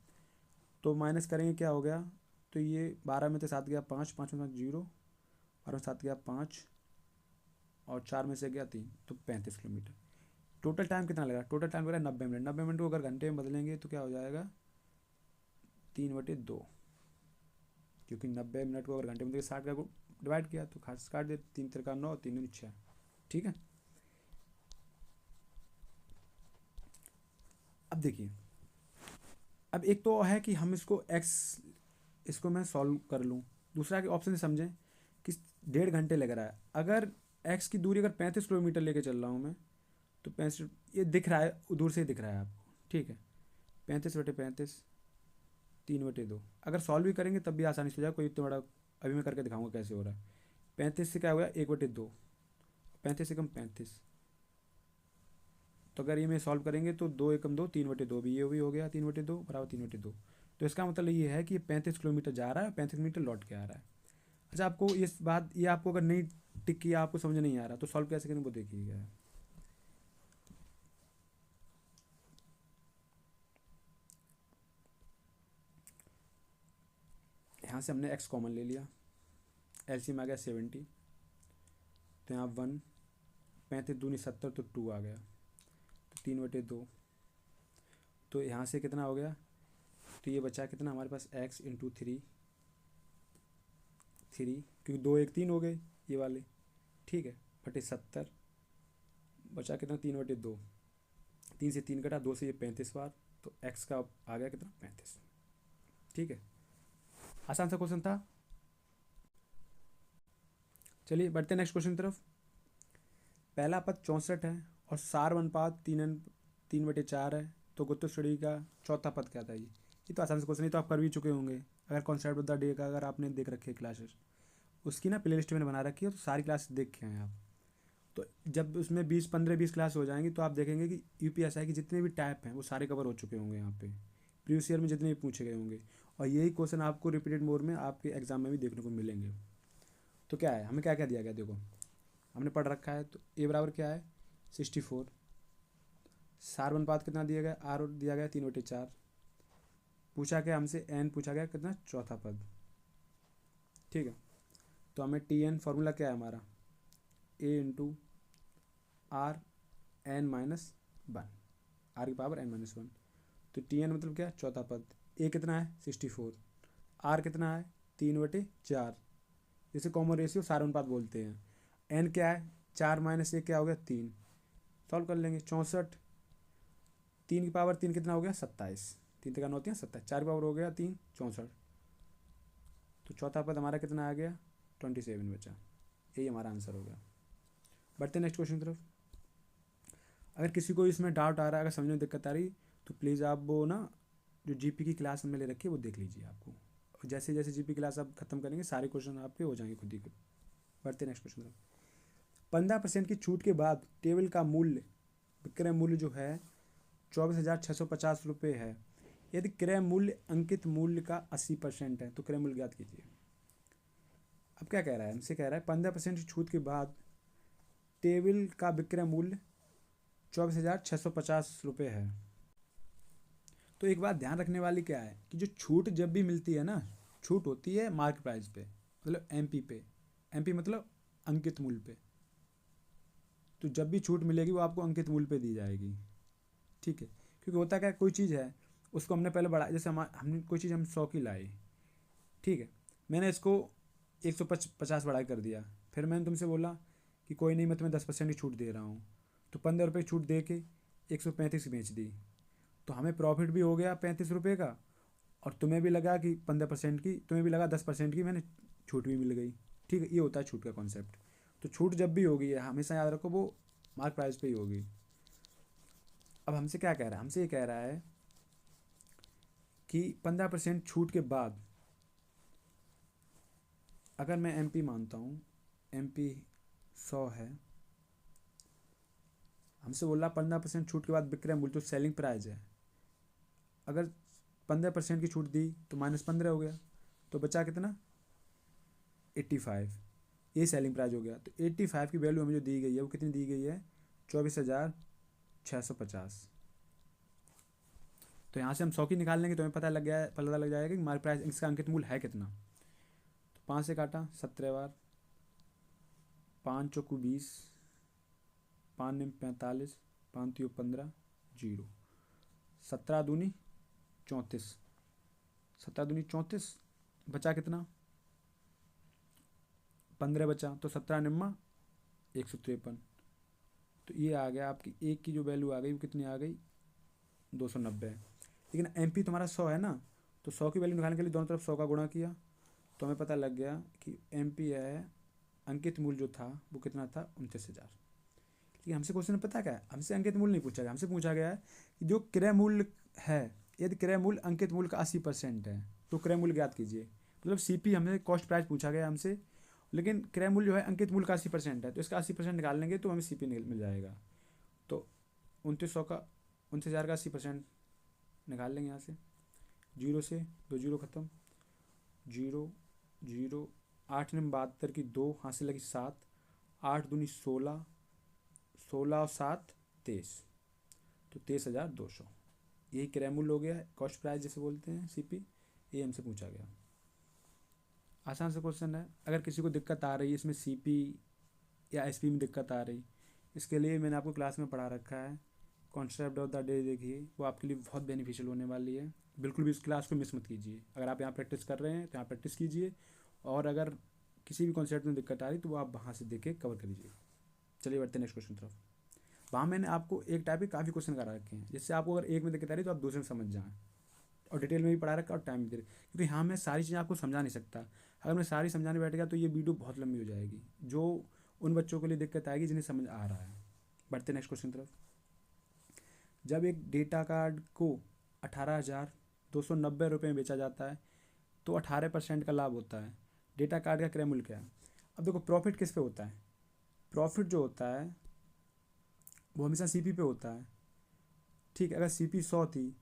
तो माइनस करेंगे, क्या हो गया, तो ये 12 में से 7 गया 5, 5 में 0, 12 में 7 गया 5 और 4 में से गया 3, तो 35 किलोमीटर। टोटल टाइम कितना लगा, टोटल टाइम लग रहा है 90 मिनट। 90 मिनट को अगर घंटे में बदलेंगे तो क्या हो जाएगा, 3/2, क्योंकि 90 मिनट को अगर घंटे में 60 का डिवाइड किया तो खास काट दे, 3 3 9, 3 दूनी 6, ठीक है। अब देखिए, अब एक तो है कि हम इसको मैं सॉल्व कर लूँ। दूसरा कि ऑप्शन से समझें कि 1.5 घंटे लग रहा है। अगर एक्स की दूरी अगर 35 किलोमीटर लेके चल रहा हूँ मैं, तो 65, ये दिख रहा है, दूर से ही दिख रहा है आपको, ठीक है। 35/35, 3/2। अगर सॉल्व भी करेंगे तब भी आसानी से हो जाएगा, कोई इतना बड़ा, अभी मैं करके दिखाऊंगा कैसे हो रहा है। 35 से क्या हो गया, 1/2, 35 से कम 35, तो अगर ये में सॉल्व करेंगे तो 2 एकम 2, 3/2 भी, ये भी हो गया 3/2 बराबर 3/2। तो इसका मतलब ये है कि ये 35 किलोमीटर जा रहा है, 35 किलोमीटर लौट के आ रहा है। अच्छा, आपको इस बात, ये आपको अगर नहीं टिक किया, आपको समझ नहीं आ रहा, तो सॉल्व कैसे करेंगे वो देखिएगा। यहाँ से हमने एक्स कॉमन ले लिया, एलसीएम आ गया 70, तो यहाँ 1, 35 दूनी 70, तो 2 आ गया, तो 3/2। तो यहाँ से कितना हो गया, तो ये बचा कितना हमारे पास, एक्स इंटू 3, क्योंकि 2 1 3 हो गए ये वाले, ठीक है, बटे 70, बचा कितना 3/2, 3 से 3 कटा, 2 से ये 35 बार, तो एक्स का आ गया कितना 35, ठीक है। आसान सा क्वेश्चन था। चलिए बढ़ते हैं नेक्स्ट क्वेश्चन की तरफ। पहला पद 64 है और सार अनुपात 3/4 है, तो गुत्तु श्रेणी का चौथा पद क्या था? ये तो आसान से क्वेश्चन, ये तो आप कर भी चुके होंगे। अगर कॉन्सेप्ट ऑफ द डे का अगर आपने देख रखी है क्लासेस, उसकी ना प्ले लिस्ट मैंने बना रखी है, तो सारी क्लास देख के हैं आप। तो जब उसमें 20 क्लास हो जाएंगी तो आप देखेंगे कि यूपीएसआई के जितने भी टाइप हैं वो सारे कवर हो चुके होंगे यहाँ पे, प्रीवियस ईयर में जितने भी पूछे गए होंगे, और यही क्वेश्चन आपको रिपीटेड मोड में आपके एग्जाम में भी देखने को मिलेंगे। तो क्या है, हमें क्या क्या दिया गया देखो, हमने पढ़ रखा है। तो ए बराबर क्या है? 64। सार अनुपात कितना दिया गया? आर दिया गया 3/4। पूछा गया हमसे एन, पूछा गया कितना? चौथा पद। ठीक है, तो हमें टी एन फॉर्मूला क्या है हमारा? A into R N minus 1, R की पावर एन माइनस 1। तो टी एन मतलब क्या है? चौथा पद। ए कितना है? 64। आर कितना है? 3/4, जिसे कॉमन रेशियो सार अनुपात बोलते हैं। एन क्या है? 4 माइनस 1 क्या हो गया? 3। सॉल्व कर लेंगे। 64, 3 की पावर 3 कितना हो गया? 27। 3 तक होती है 27, 4 की पावर हो गया 3, 64। तो चौथा पद हमारा कितना आ गया? 27 बचा। यही हमारा आंसर हो गया। बढ़ते नेक्स्ट क्वेश्चन की तरफ। अगर किसी को इसमें डाउट आ रहा है, अगर समझने में दिक्कत आ रही, तो प्लीज़ आप वो ना जो जीपी की क्लास हमने ले रखी है वो देख लीजिए आपको। और जैसे जैसे जीपी क्लास आप खत्म करेंगे सारे क्वेश्चन आपके हो जाएंगे खुद ही खुद। बढ़ते नेक्स्ट क्वेश्चन की तरफ। 15% की छूट के बाद टेबल का मूल्य, विक्रय मूल्य जो है 24,650 रुपये है। यदि क्रय मूल्य अंकित मूल्य का 80% है तो क्रय मूल्य ज्ञात कीजिए। अब क्या कह रहा है? हमसे कह रहा है 15% की छूट के बाद टेबल का विक्रय मूल्य 24,650 रुपये है। तो एक बात ध्यान रखने वाली क्या है कि जो छूट जब भी मिलती है ना, छूट होती है मार्केट प्राइस पे, मतलब एमपी पे। एमपी मतलब अंकित मूल्य पे। तो जब भी छूट मिलेगी वो आपको अंकित मूल्य पे दी जाएगी। ठीक है, क्योंकि होता क्या है, कोई चीज़ है उसको हमने पहले बढ़ा, जैसे हमने कोई चीज़ हम 100 की लाई, ठीक है, मैंने इसको 150 बढ़ा कर दिया। फिर मैंने तुमसे बोला कि कोई नहीं, मैं तुम्हें 10% की छूट दे रहा हूँ, तो 15 रुपये की छूट दे के 135 की बेच दी। तो हमें प्रॉफिट भी हो गया 35 रुपये का, और तुम्हें भी लगा कि 15% की, तुम्हें भी लगा 10% की मैंने छूट भी मिल गई। ठीक है, ये होता है छूट का कॉन्सेप्ट। तो छूट जब भी होगी हमेशा याद रखो वो मार्क प्राइस पे ही होगी। अब हमसे क्या कह रहा है? हमसे ये कह रहा है कि 15% छूट के बाद अगर मैं एमपी मानता हूँ, एमपी 100 है, हमसे बोला 15% छूट के बाद विक्रय मूल्य जो सेलिंग प्राइस है, अगर 15% की छूट दी तो -15 हो गया, तो बचा कितना? 85। ये सेलिंग प्राइस हो गया। तो 85 की वैल्यू हमें जो दी गई है वो कितनी दी गई है? 24,650। तो यहाँ से हम 100 की निकाल लेंगे तो हमें पता लग जाएगा कि मार्केट प्राइस इसका अंकित मूल्य है कितना। तो 5 से काटा 17 बार, 5 चौकू 20, 5 निम 45, 5 तियो 15, 0, 17 दूनी 34, 17 दूनी 34, बचा कितना? 15 बचा। तो 17 निम्मा 153। तो ये आ गया आपकी एक की जो वैल्यू आ गई वो कितनी आ गई? 290। लेकिन एमपी तुम्हारा 100 है ना, तो 100 की वैल्यू निकालने के लिए दोनों तरफ 100 का गुणा किया, तो हमें पता लग गया कि एमपी है, अंकित मूल्य जो था वो कितना था? 29,000। लेकिन हमसे क्वेश्चन में पता क्या है? हमसे अंकित मूल्य नहीं पूछा गया, हमसे पूछा गया है कि जो क्रय मूल्य है, यदि क्रय मूल्य अंकित मूल्य का 80% है तो क्रय मूल्य ज्ञात कीजिए। मतलब सीपी हमने कॉस्ट प्राइस पूछा गया हमसे, लेकिन क्रय मूल्य जो है अंकित मूल्य का 80% है, तो इसका 80% निकाल लेंगे तो हमें सीपी मिल जाएगा। तो 29,000 का 80% निकाल लेंगे यहाँ से। 0 से 2 जीरो ख़त्म, 0 0, 8 ने 72 की 2, हाथ से लगी 7, 8 दूनी 16, 16 और 7 23, तो 23,200। यही क्रय मूल्य हो गया, कॉस्ट प्राइस जिसे बोलते हैं सीपी। ये हमसे पूछा गया। आसान से क्वेश्चन है। अगर किसी को दिक्कत आ रही है इसमें सीपी या एसपी में दिक्कत आ रही, इसके लिए मैंने आपको क्लास में पढ़ा रखा है, कॉन्सेप्ट ऑफ द डे देखिए, वो आपके लिए बहुत बेनिफिशियल होने वाली है। बिल्कुल भी इस क्लास को मिस मत कीजिए। अगर आप यहाँ प्रैक्टिस कर रहे हैं तो यहाँ प्रैक्टिस कीजिए, और अगर किसी भी कॉन्सेप्ट में दिक्कत आ रही तो वो आप वहाँ से देख के कवर करिए। चलिए बढ़ते हैं नेक्स्ट क्वेश्चन तरफ। वहाँ मैंने आपको एक टाइप के काफ़ी क्वेश्चन करा रखे हैं, जिससे आपको अगर एक में दिक्कत आ रही तो आप दूसरे में समझ जाएँ, और डिटेल में भी पढ़ा रखा और टाइम भी दे रखा, क्योंकि यहाँ मैं सारी चीज़ें आपको समझा नहीं सकता। अगर मैं सारी समझाने बैठ गया तो ये वीडियो बहुत लंबी हो जाएगी। जो उन बच्चों के लिए दिक्कत आएगी जिन्हें समझ आ रहा है। बढ़ते नेक्स्ट क्वेश्चन तरफ। जब एक डेटा कार्ड को 18,290 रुपये में बेचा जाता है तो 18% का लाभ होता है। डेटा कार्ड का क्रय मूल्य क्या है? अब देखो प्रॉफिट किस पे होता है? प्रॉफिट जो होता है वो हमेशा सीपी पे होता है। ठीक है, अगर सीपी 100 थी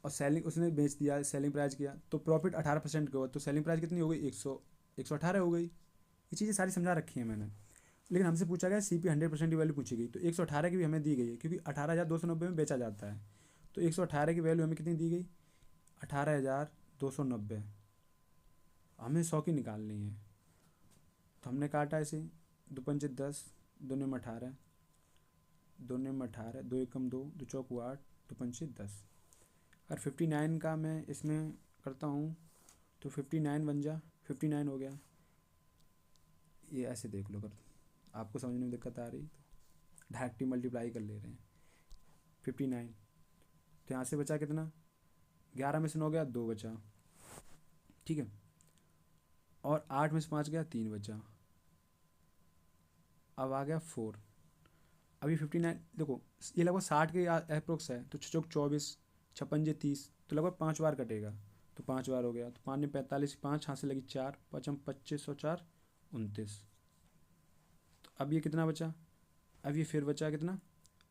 और सेलिंग उसने बेच दिया, सेलिंग प्राइस किया, तो प्रॉफिट 18% का हुआ, तो सेलिंग प्राइस कितनी हो गई? 118 हो गई। ये चीज़ें सारी समझा रखी हैं मैंने। लेकिन हमसे पूछा गया सीपी 100% की वैल्यू पूछी गई, तो 118 की भी हमें दी गई है क्योंकि 18,290 में बेचा जाता है। तो 118 की वैल्यू हमें कितनी दी गई? 18,290। हमें 100 की निकालनी है, तो हमने काटा इसे, 2×5 = 10, 2×18, 2×18, 2×1 = 2, 2×4 = 8, 2×5 = 10। अगर 59 का मैं इसमें करता हूँ तो 59 बन जा, 59 हो गया। ये ऐसे देख लो, अगर आपको समझने में दिक्कत आ रही तो डायरेक्ट मल्टीप्लाई कर ले रहे हैं। 59, तो यहाँ से बचा कितना? 11 में से 9 गया, 2 बचा। ठीक है, और 8 में से 5 गया, 3 बचा। अब आ गया 4। अभी 59 देखो, ये लगभग 60 के अप्रोक्स है, तो 6×4 = 24, 56 × 30, तो लगभग 5 बार कटेगा, तो 5 बार हो गया। तो 5 ने 45, 5 हाथ से लगी 4, 5 × 25 और 4 = 29। तो अब ये कितना बचा? अब ये फिर बचा कितना?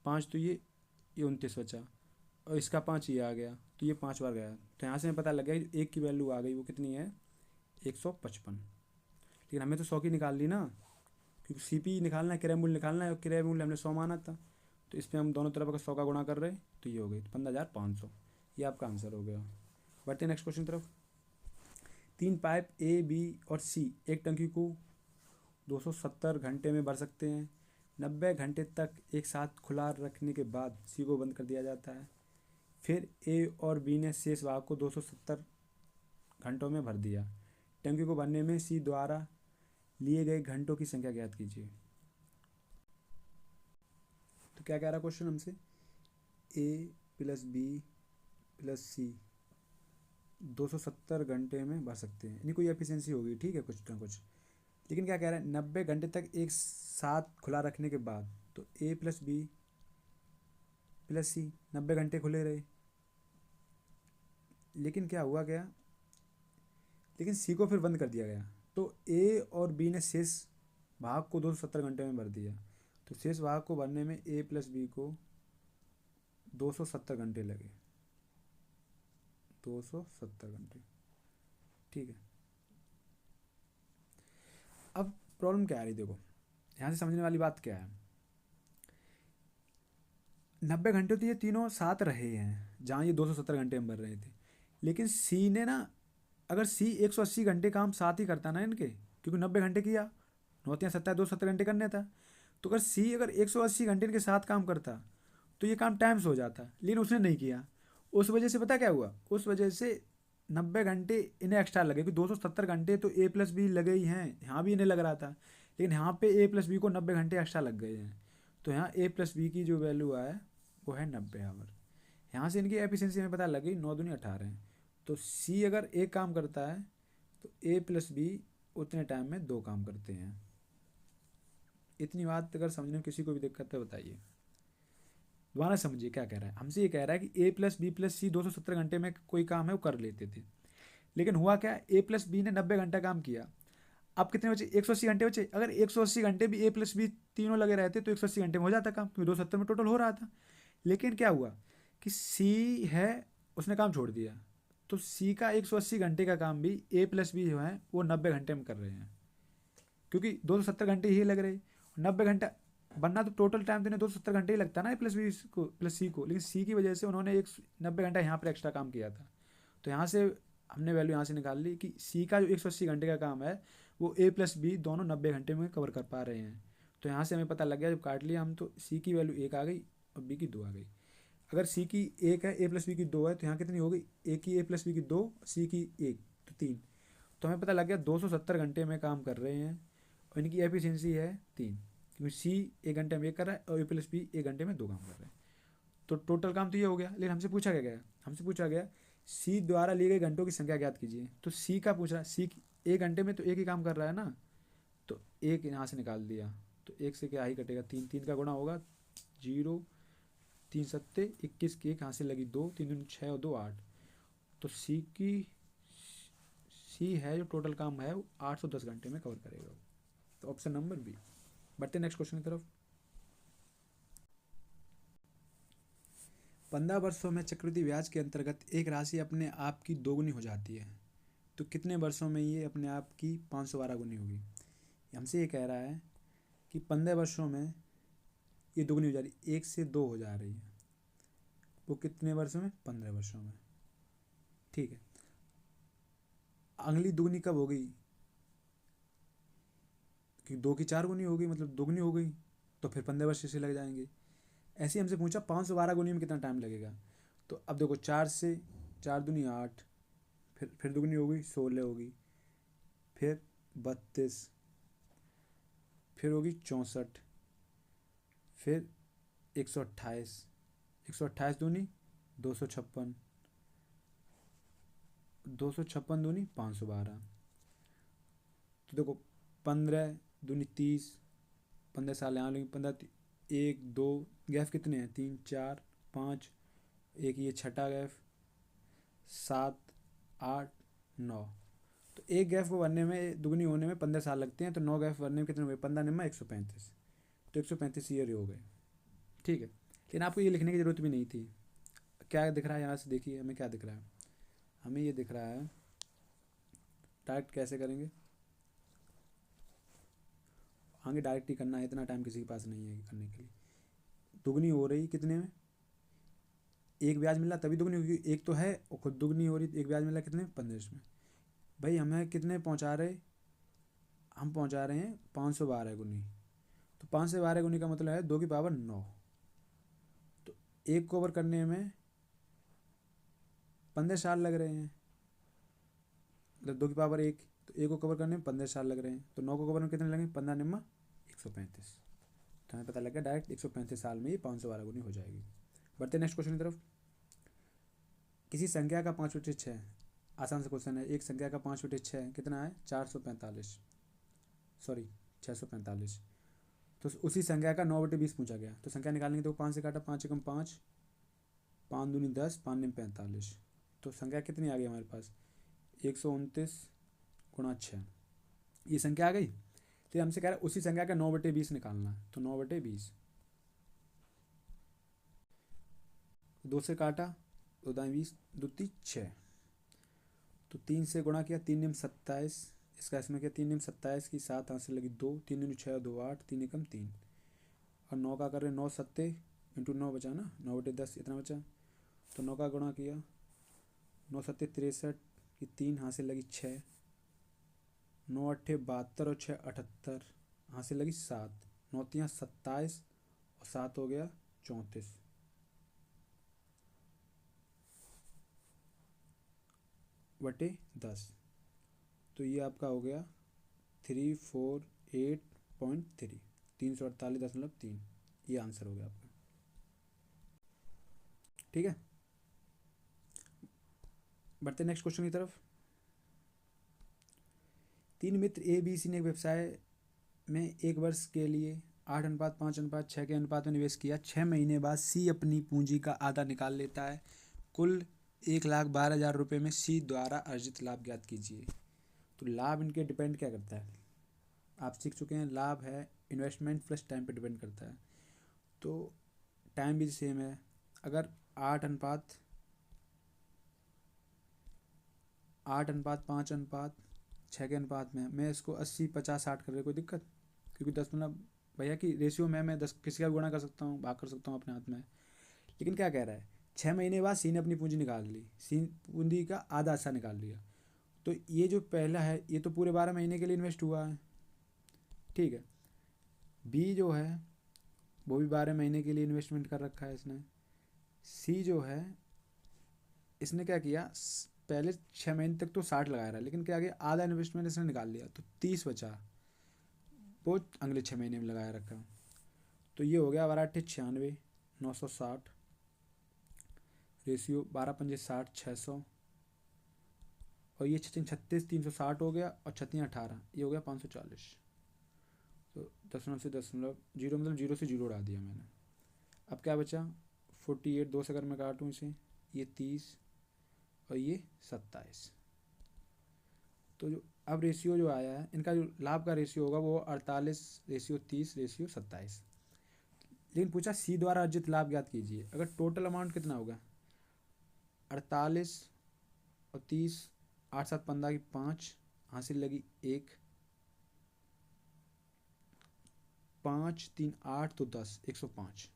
5, तो ये 29 बचा, और इसका 5 ये आ गया, तो ये 5 बार गया। तो यहाँ से हमें पता लग गया कि एक की वैल्यू आ गई, वो कितनी है? 155। लेकिन हमें तो 100 की निकाल ली ना, क्योंकि सीपी निकालना है, क्रय मूल्य निकालना है, और क्रय मूल्य हमने 100 माना था। तो इसमें हम दोनों तरफ अगर 100 का गुणा कर रहे हैं तो ये हो गई 15,500। ये आपका आंसर हो गया। बढ़ते हैं नेक्स्ट क्वेश्चन तरफ। 3 पाइप ए, बी और सी एक टंकी को 270 घंटे में भर सकते हैं। 90 घंटे तक एक साथ खुला रखने के बाद सी को बंद कर दिया जाता है। फिर ए और बी ने शेष भाग को 270 घंटों में भर दिया। टंकी को भरने में सी द्वारा लिए गए घंटों की संख्या ज्ञात कीजिए। तो क्या कह रहा क्वेश्चन हमसे? ए प्लस बी प्लस सी 270 घंटे में भर सकते हैं, यानी कोई एफिशिएंसी होगी, ठीक है, कुछ ना कुछ। लेकिन क्या कह रहा है? 90 घंटे तक एक साथ खुला रखने के बाद, तो ए प्लस बी प्लस सी 90 घंटे खुले रहे। लेकिन क्या हुआ क्या? लेकिन सी को फिर बंद कर दिया गया, तो ए और बी ने शेष भाग को 270 घंटे में भर दिया। तो शेष भाग को भरने में ए प्लस बी को 270 घंटे लगे, 270 घंटे, ठीक है। अब प्रॉब्लम क्या आ रही? देखो यहाँ से समझने वाली बात क्या है? 90 घंटे तो ये तीनों साथ रहे हैं, जहाँ ये 270 घंटे में भर रहे थे। लेकिन सी ने ना, अगर सी 180 घंटे काम साथ ही करता ना इनके, क्योंकि 90 घंटे किया, 9×3 = 270 घंटे करने था, तो अगर 180 घंटे इनके साथ काम करता तो ये काम टाइम से हो जाता। लेकिन उसने नहीं किया, उस वजह से पता क्या हुआ? उस वजह से 90 घंटे इन्हें एक्स्ट्रा लगे, क्योंकि 270 घंटे तो ए प्लस बी लगे ही हैं, यहाँ भी इन्हें लग रहा था, लेकिन यहाँ पे ए प्लस बी को 90 घंटे एक्स्ट्रा लग गए हैं। तो यहाँ ए प्लस बी की जो वैल्यू है वो है 90 आवर। यहाँ से इनकी एफिशिएंसी हमें पता लगी, 9×2 = 18। तो सी अगर एक काम करता है तो ए प्लस बी उतने टाइम में 2 काम करते हैं। इतनी बात अगर समझने में किसी को भी दिक्कत है बताइए। दोबारा समझिए क्या कह रहा है हमसे। ये कह रहा है कि ए प्लस बी प्लस सी 270 घंटे में कोई काम है वो कर लेते थे, लेकिन हुआ क्या? ए प्लस बी ने 90 घंटा काम किया। अब कितने बचे? 180 घंटे बचे। अगर 180 घंटे भी ए प्लस बी तीनों लगे रहते तो 180 घंटे में हो जाता काम, क्योंकि 270 में टोटल हो रहा था। लेकिन क्या हुआ कि सी है, उसने काम छोड़ दिया, तो सी का 180 घंटे का काम भी ए प्लस बी जो है वो 90 घंटे में कर रहे हैं, क्योंकि 270 घंटे ही लग रहे। 90 घंटा बनना तो टोटल टाइम तो इन्हें 270 घंटे ही लगता ना ए प्लस बी को प्लस सी को, लेकिन सी की वजह से उन्होंने 90 घंटा यहाँ पर एक्स्ट्रा काम किया था। तो यहाँ से हमने वैल्यू यहाँ से निकाल ली कि सी का जो 180 घंटे का काम है वो ए प्लस बी दोनों 90 घंटे में कवर कर पा रहे हैं। तो यहाँ से हमें पता लग गया, जब काट लिया हम, तो सी की वैल्यू 1 आ गई और बी की 2 आ गई। अगर सी की 1 है, ए प्लस बी की 2 है, तो यहाँ कितनी हो गई? ए की ए प्लस बी की 2, सी की 1, तो 3। तो हमें पता लग गया 270 घंटे में काम कर रहे हैं और इनकी एफिशिएंसी है 3, क्योंकि सी 1 घंटे में 1 कर रहा है और ए प्लस बी 1 घंटे में 2 काम कर रहे हैं। तो टोटल काम तो ये हो गया। लेकिन हमसे पूछा क्या गया? हमसे पूछा गया सी द्वारा लिए गए घंटों की संख्या ज्ञात कीजिए। तो सी का पूछ रहा है, सी 1 घंटे में तो एक ही काम कर रहा है ना, तो एक यहाँ से निकाल दिया, तो एक से क्या ही कटेगा, तीन, तीन का गुणा होगा 0, 3 7 21 की एक यहाँ से लगी 2, 3 दूनी 6 और 2 8। तो सी है जो टोटल काम है वो 810 घंटे में कवर करेगा। तो ऑप्शन नंबर बी। बढ़ते नेक्स्ट क्वेश्चन की तरफ। 15 वर्षों में चक्रवृद्धि ब्याज के अंतर्गत एक राशि अपने आप की दोगुनी हो जाती है, तो कितने वर्षों में ये अपने आप की 512 गुनी होगी। हमसे ये कह रहा है कि 15 वर्षों में ये दोगुनी हो जा रही है, 1 से 2 हो जा रही है, वो कितने वर्षों में, 15 वर्षों में। ठीक है, अगली दुगनी कब होगी, कि 2 की 4 गुनी होगी, मतलब दोगुनी हो गई, तो फिर 15 वर्ष से लग जाएंगे। ऐसे ही हमसे पूछा 512 गुनी में कितना टाइम लगेगा। तो अब देखो 4 से 4 दूनी 8, फिर दुगनी होगी 16 होगी, फिर 32, फिर होगी 64, फिर 128, 128 दूनी 256, 256 दूनी 512। तो देखो 15 दूनी 30, 15 साल यहाँ लेंगे, 15 1 2 गैप कितने हैं, 3 4 5, एक ये छठा गैप 7 8 9। तो एक गैप को भरने में, दुगनी होने में 15 साल लगते हैं, तो 9 गैप भरने में कितने हुए, 15 निम्मा 135। तो 135 ईयर हो गए। ठीक है, लेकिन आपको ये लिखने की ज़रूरत भी नहीं थी। क्या दिख रहा है यहाँ से, देखिए हमें क्या दिख रहा है, हमें ये दिख रहा है, डायरेक्ट कैसे करेंगे, आगे डायरेक्ट ही करना है, इतना टाइम किसी के पास नहीं है करने के लिए। दुगनी हो रही कितने में, एक ब्याज मिला तभी दुगनी होगी, एक तो है और खुद दुगनी हो रही, एक ब्याज मिला कितने, 15 में। भाई हमें कितने पहुंचा रहे, हम पहुंचा रहे हैं 512 गुनी। तो 512 गुनी का मतलब है 2 की पावर 9। तो एक को ओवर करने में 15 साल लग रहे हैं, मतलब 2 की पावर 1, तो एक को कवर करने में 15 साल लग रहे हैं, तो 9 को कवर में कितने लगेंगे, 15 निम्मा 135। तो हमें पता लग गया डायरेक्ट 135 साल में ये 512 गुनी हो जाएगी। बढ़ते नेक्स्ट क्वेश्चन की तरफ। किसी संख्या का 5/6, आसान से क्वेश्चन है, एक संख्या का 5/6 कितना है, 445, सॉरी 645। तो उसी संख्या का 9/20 पूछा गया, तो संख्या निकालेंगे तो 5 से काटा, 5 एकम 5, 5 दूनी 10, 5 निम 45। तो संख्या कितनी आ गई हमारे पास, 129 गुणा 6, ये संख्या आ गई। तो हमसे कह रहा है उसी संख्या का 9/20 निकालना है, तो 9/20, 2 से काटा, 2 दाएँ 20, 2 3 6, तो 3 से गुणा किया, 3 निम 27, इसका इसमें किया 3 निम 27 की 7 हाथ से लगी 2, 3 दूनी 6 2 8, 3 एकम 3, और 9 का कर रहे 9 सत्ते इंटू 9 बचा ना, 9/10 इतना बचा। तो 9 का गुणा किया, 9 सत्ते 63 की 3 हाथ से लगी 6, 9 अट्ठे 72 और 6 78, हाथ से लगी 7, 9 तियाँ 27 और 7 हो गया 34, बटे 10। तो ये आपका हो गया 348.3, 348.3, ये आंसर हो गया आपका। ठीक है, बढ़ते नेक्स्ट क्वेश्चन की तरफ। 3 मित्र ए बी सी ने एक व्यवसाय में 1 वर्ष के लिए 8:5:6 के अनुपात में निवेश किया। 6 महीने बाद सी अपनी पूंजी का आधा निकाल लेता है। कुल 1,12,000 रुपये में सी द्वारा अर्जित लाभ ज्ञात कीजिए। तो लाभ इनके डिपेंड क्या करता है, आप सीख चुके हैं, लाभ है इन्वेस्टमेंट प्लस टाइम पे डिपेंड करता है। तो टाइम भी सेम है, अगर 8:5:6 के अनुपात में मैं इसको 80-50-60 कर रहे, कोई दिक्कत, क्योंकि 10 मतलब भैया की रेशियो में मैं 10 किसी का भी गुणा कर सकता हूँ, भाग कर सकता हूँ अपने हाथ में। लेकिन क्या कह रहा है, 6 महीने बाद सी ने अपनी पूंजी निकाल ली, सी पूंजी का आधा हिस्सा निकाल लिया। तो ये जो पहला है ये तो पूरे 12 महीने के लिए इन्वेस्ट हुआ है। ठीक है, बी जो है वो भी 12 महीने के लिए इन्वेस्टमेंट कर रखा है इसने। सी जो है इसने क्या किया, पहले 6 महीने तक तो 60 लगाया रहा, लेकिन क्या किया, आधा इन्वेस्टमेंट इसने निकाल लिया, तो 30 बचा, वो अगले 6 महीने में लगाया रखा। तो ये हो गया 12×8 = 96, 960, रेशियो 12×5 = 60, 600, और ये 36 360 हो गया, और 36 18, ये हो गया 540। दशमलव से दशमलव, जीरो मतलब जीरो से जीरो उड़ा दिया मैंने। अब क्या बचा, 48, दो से अगर मैं काटूँ इसे, ये 30 और ये 27। तो जो अब रेशियो जो आया है इनका, जो लाभ का रेशियो होगा वो 48:30:27। लेकिन पूछा सी द्वारा अर्जित लाभ ज्ञात कीजिए। अगर टोटल अमाउंट कितना होगा, 48 और 30, 8 7 15 की 5, हासिल लगी 1, 5 3 8 तो 10, 105।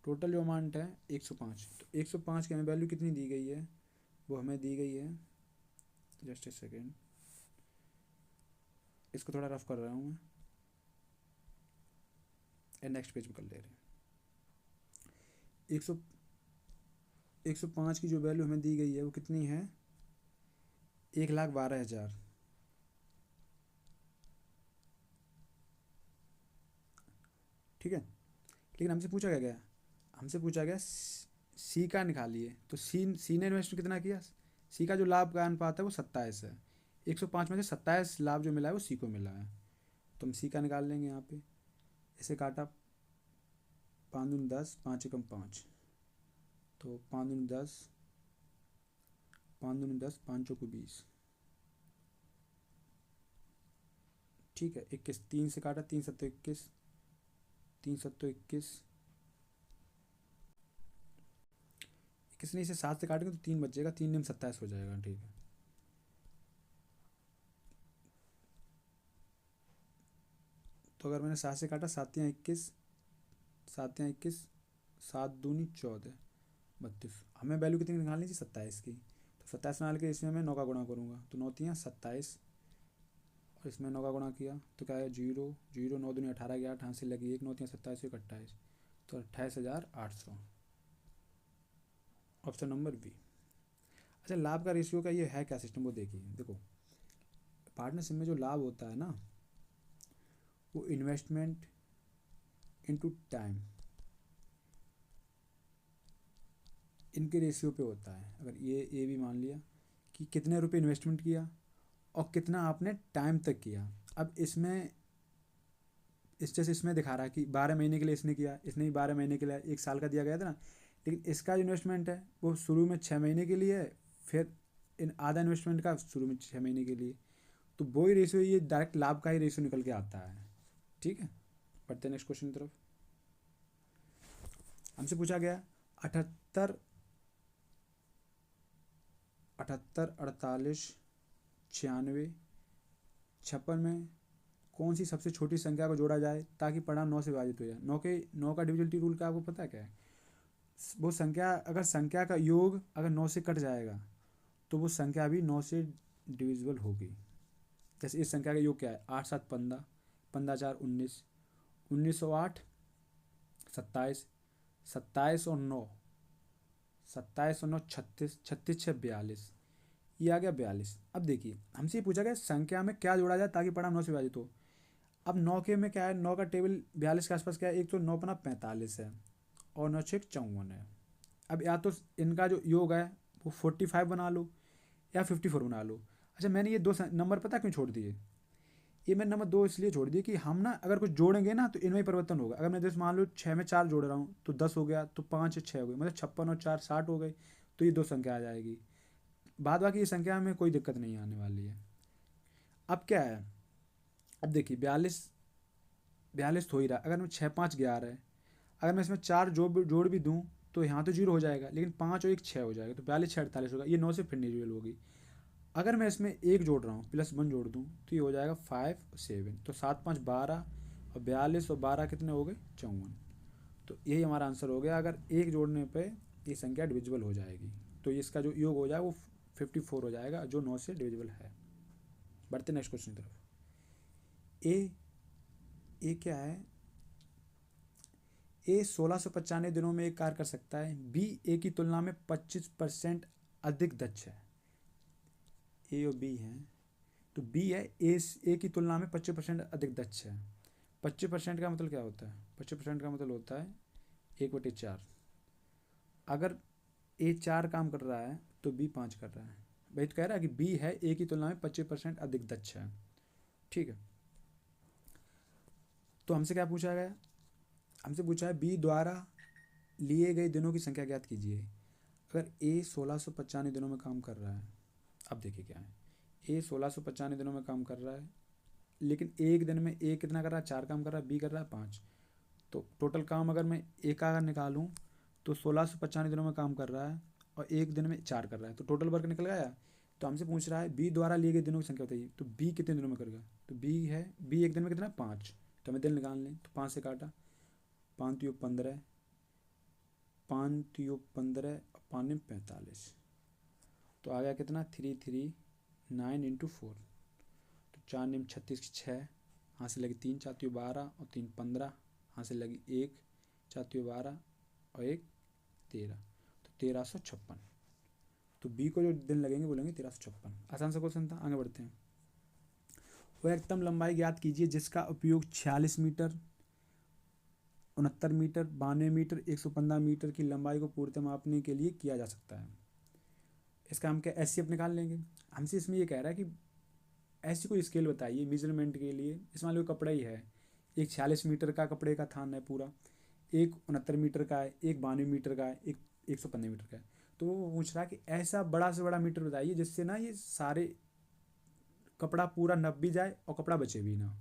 टोटल जो अमाउंट है 105। तो 105 की हमें वैल्यू कितनी दी गई है, वो हमें दी गई है, जस्ट ए सेकेंड, इसको थोड़ा रफ कर रहा हूँ मैं, नेक्स्ट पेज में कर ले रहे हैं। 105 की जो वैल्यू हमें दी गई है वो कितनी है, 1,12,000। ठीक है। लेकिन हमसे पूछा क्या गया, हमसे पूछा गया सी का निकालिए। तो सी ने इन्वेस्ट कितना किया, सी का जो लाभ का अनुपात है वो 27 है। 105 में से 27 लाभ जो मिला है वो सी को मिला है। तो हम सी का निकाल लेंगे यहाँ पे। इसे काटा, 5 दूनी 10, 5 एकम 5, तो 5 दूनी 10, 5 दूनी 10, 5 चौको 20। ठीक है, 21, 3 से काटा, 3 7 21, 3 7 21, किसने इसे 7 से काटेंगे तो 3 बच जाएगा, 3 निम 27 हो जाएगा। ठीक है, तो अगर मैंने 7 से काटा, 7 या 21, 7 या 21, 7 दूनी 14, 32। हमें वैल्यू कितनी निकालनी थी, 27 की। तो 27 निकाल के इसमें मैं 9 का गुणा करूँगा, तो 9 3 27, और इसमें 9 का गुणा किया तो क्या है, 0 0, 9 दूनी 18 की 8, हासिल लगी 1, 9 3 27, 1 28, तो 28,800। Option number B. अच्छा, लाभ का रेशियो का ये है क्या सिस्टम, वो देखिए। देखो, पार्टनरशिप में जो लाभ होता है ना, वो इन्वेस्टमेंट इनटू टाइम, इनके रेशियो पे होता है। अगर ये भी मान लिया कि कितने रुपए इन्वेस्टमेंट किया और कितना आपने टाइम तक किया। अब इसमें जैसे इसमें दिखा रहा है कि 12 महीने के लिए इसने किया, इसने भी 12 महीने के लिए, 1 साल का दिया गया था ना। लेकिन इसका जो इन्वेस्टमेंट है वो शुरू में 6 महीने के लिए है, फिर इन आधा इन्वेस्टमेंट का शुरू में 6 महीने के लिए। तो वो ही रेशियो, ये डायरेक्ट लाभ का ही रेशियो निकल के आता है। ठीक है, बढ़ते हैं नेक्स्ट क्वेश्चन की तरफ। हमसे पूछा गया 78 48 96 56 में कौन सी सबसे छोटी संख्या को जोड़ा जाए ताकि परिणाम 9 से विभाजित हो जाए। 9 का डिविजिबिलिटी रूल का आपको पता है क्या है, वो संख्या, अगर संख्या का योग अगर 9 से कट जाएगा तो वो संख्या भी 9 से डिविजिबल होगी। जैसे इस संख्या का योग क्या है, 8 7 15, 15 4 19, 19 और 8 27, 27 और 9, 27 और 9 36, 36 6 42, ये आ गया 42। अब देखिए, हमसे ये पूछा गया संख्या में क्या जोड़ा जाए ताकि परिणाम 9 से विभाजित हो। अब 9 के में क्या है, 9 का टेबल 42 के आसपास क्या है, एक तो 9 पना 45 है और 9 6 54 है। अब या तो इनका जो योग है वो 45 बना लो या 54 बना लो। अच्छा, मैंने ये दो नंबर पता क्यों छोड़ दिए, ये मैंने नंबर 2 इसलिए छोड़ दिए कि हम ना अगर कुछ जोड़ेंगे ना तो इनमें ही परिवर्तन होगा। अगर मैं जैसे मान लो 6 में 4 जोड़ रहा हूँ तो 10 हो गया, तो 5 से 6 हो गए, मतलब 56 और 4 60 हो गए, तो ये दो संख्या आ जाएगी। बाद बाकी ये संख्या में कोई दिक्कत नहीं आने वाली है। अब क्या है, अब देखिए 42 42 हो ही रहा, अगर मैं 6 5 11 है, अगर मैं इसमें 4 जोड़ भी दूँ तो यहाँ तो 0 हो जाएगा, लेकिन 5 और 1 6 हो जाएगा, तो 42 6 48 होगा। ये 9 से फिर डिविजिबल होगी। अगर मैं इसमें 1 जोड़ रहा हूँ, +1 जोड़ दूँ तो ये हो जाएगा 5 और 7, तो 7 5 12, और 42 और 12 कितने हो गए, 54। तो यही हमारा आंसर हो गया। अगर 1 जोड़ने पे ये संख्या डिविजिबल हो जाएगी तो इसका जो योग हो जाएगा वो 54 हो जाएगा, जो 9 से डिविजिबल है। बढ़ते नेक्स्ट क्वेश्चन की तरफ। ए क्या है, ए 1695 दिनों में एक कार्य कर सकता है, बी ए की तुलना में 25% अधिक दक्ष है। ए और बी हैं, तो बी है ए की तुलना में 25% अधिक दक्ष है। 25% का मतलब क्या होता है, 25% का मतलब होता है 1/4। अगर ए 4 काम कर रहा है तो बी 5 कर रहा है। भाई तो कह रहा है कि बी है ए की तुलना में 25% अधिक दक्ष है। ठीक है, तो हमसे क्या पूछा गया, हमसे पूछा है बी द्वारा लिए गए दिनों की संख्या ज्ञात कीजिए। अगर ए 1695 दिनों में काम कर रहा है, अब देखिए क्या है, ए 1695 दिनों में काम कर रहा है, लेकिन एक दिन में ए कितना कर रहा है, 4 काम कर रहा है, बी कर रहा है 5। तो टोटल काम अगर मैं ए का अगर निकालूँ तो 1695 दिनों में काम कर रहा है और एक दिन में 4 कर रहा है, तो टोटल वर्क निकल गया। तो हमसे पूछ रहा है बी द्वारा लिए गए दिनों की संख्या बताइए, तो बी कितने दिनों में करेगा, तो बी है, बी एक दिन में कितना 5, तो हमें दिन निकाल लें। तो 5 से काटा, 5 तियो 15, 5 तियो 15 और 5 45, तो आ गया कितना 339 इंटू 4, तो 4 निम 36 की 6, यहाँ से लगी 3, 4 तियो 12 और 3 15, यहाँ से लगी 1, 4 तियो 12 और 1 13, तो 1356। तो बी को जो दिन लगेंगे बोलेंगे 1356। आसान सा क्वेश्चन था, आगे बढ़ते हैं। वह अधिकतम लंबाई ज्ञात कीजिए जिसका उपयोग 46 मीटर, 69 मीटर, 92 मीटर, 115 मीटर की लंबाई को पूर्णतः मापने के लिए किया जा सकता है। इसका हम क्या एचसीएफ निकाल लेंगे। हमसे इसमें ये कह रहा है कि ऐसी कोई स्केल बताइए मेजरमेंट के लिए, इसमें लो कपड़ा ही है, एक 46 मीटर का कपड़े का थान है पूरा, एक 69 मीटर का है, एक 92 मीटर का है, एक 115 मीटर का है। तो वो पूछ रहा है कि ऐसा बड़ा से बड़ा मीटर बताइए जिससे ना ये सारे कपड़ा पूरा नप भी जाए और कपड़ा बचे भी ना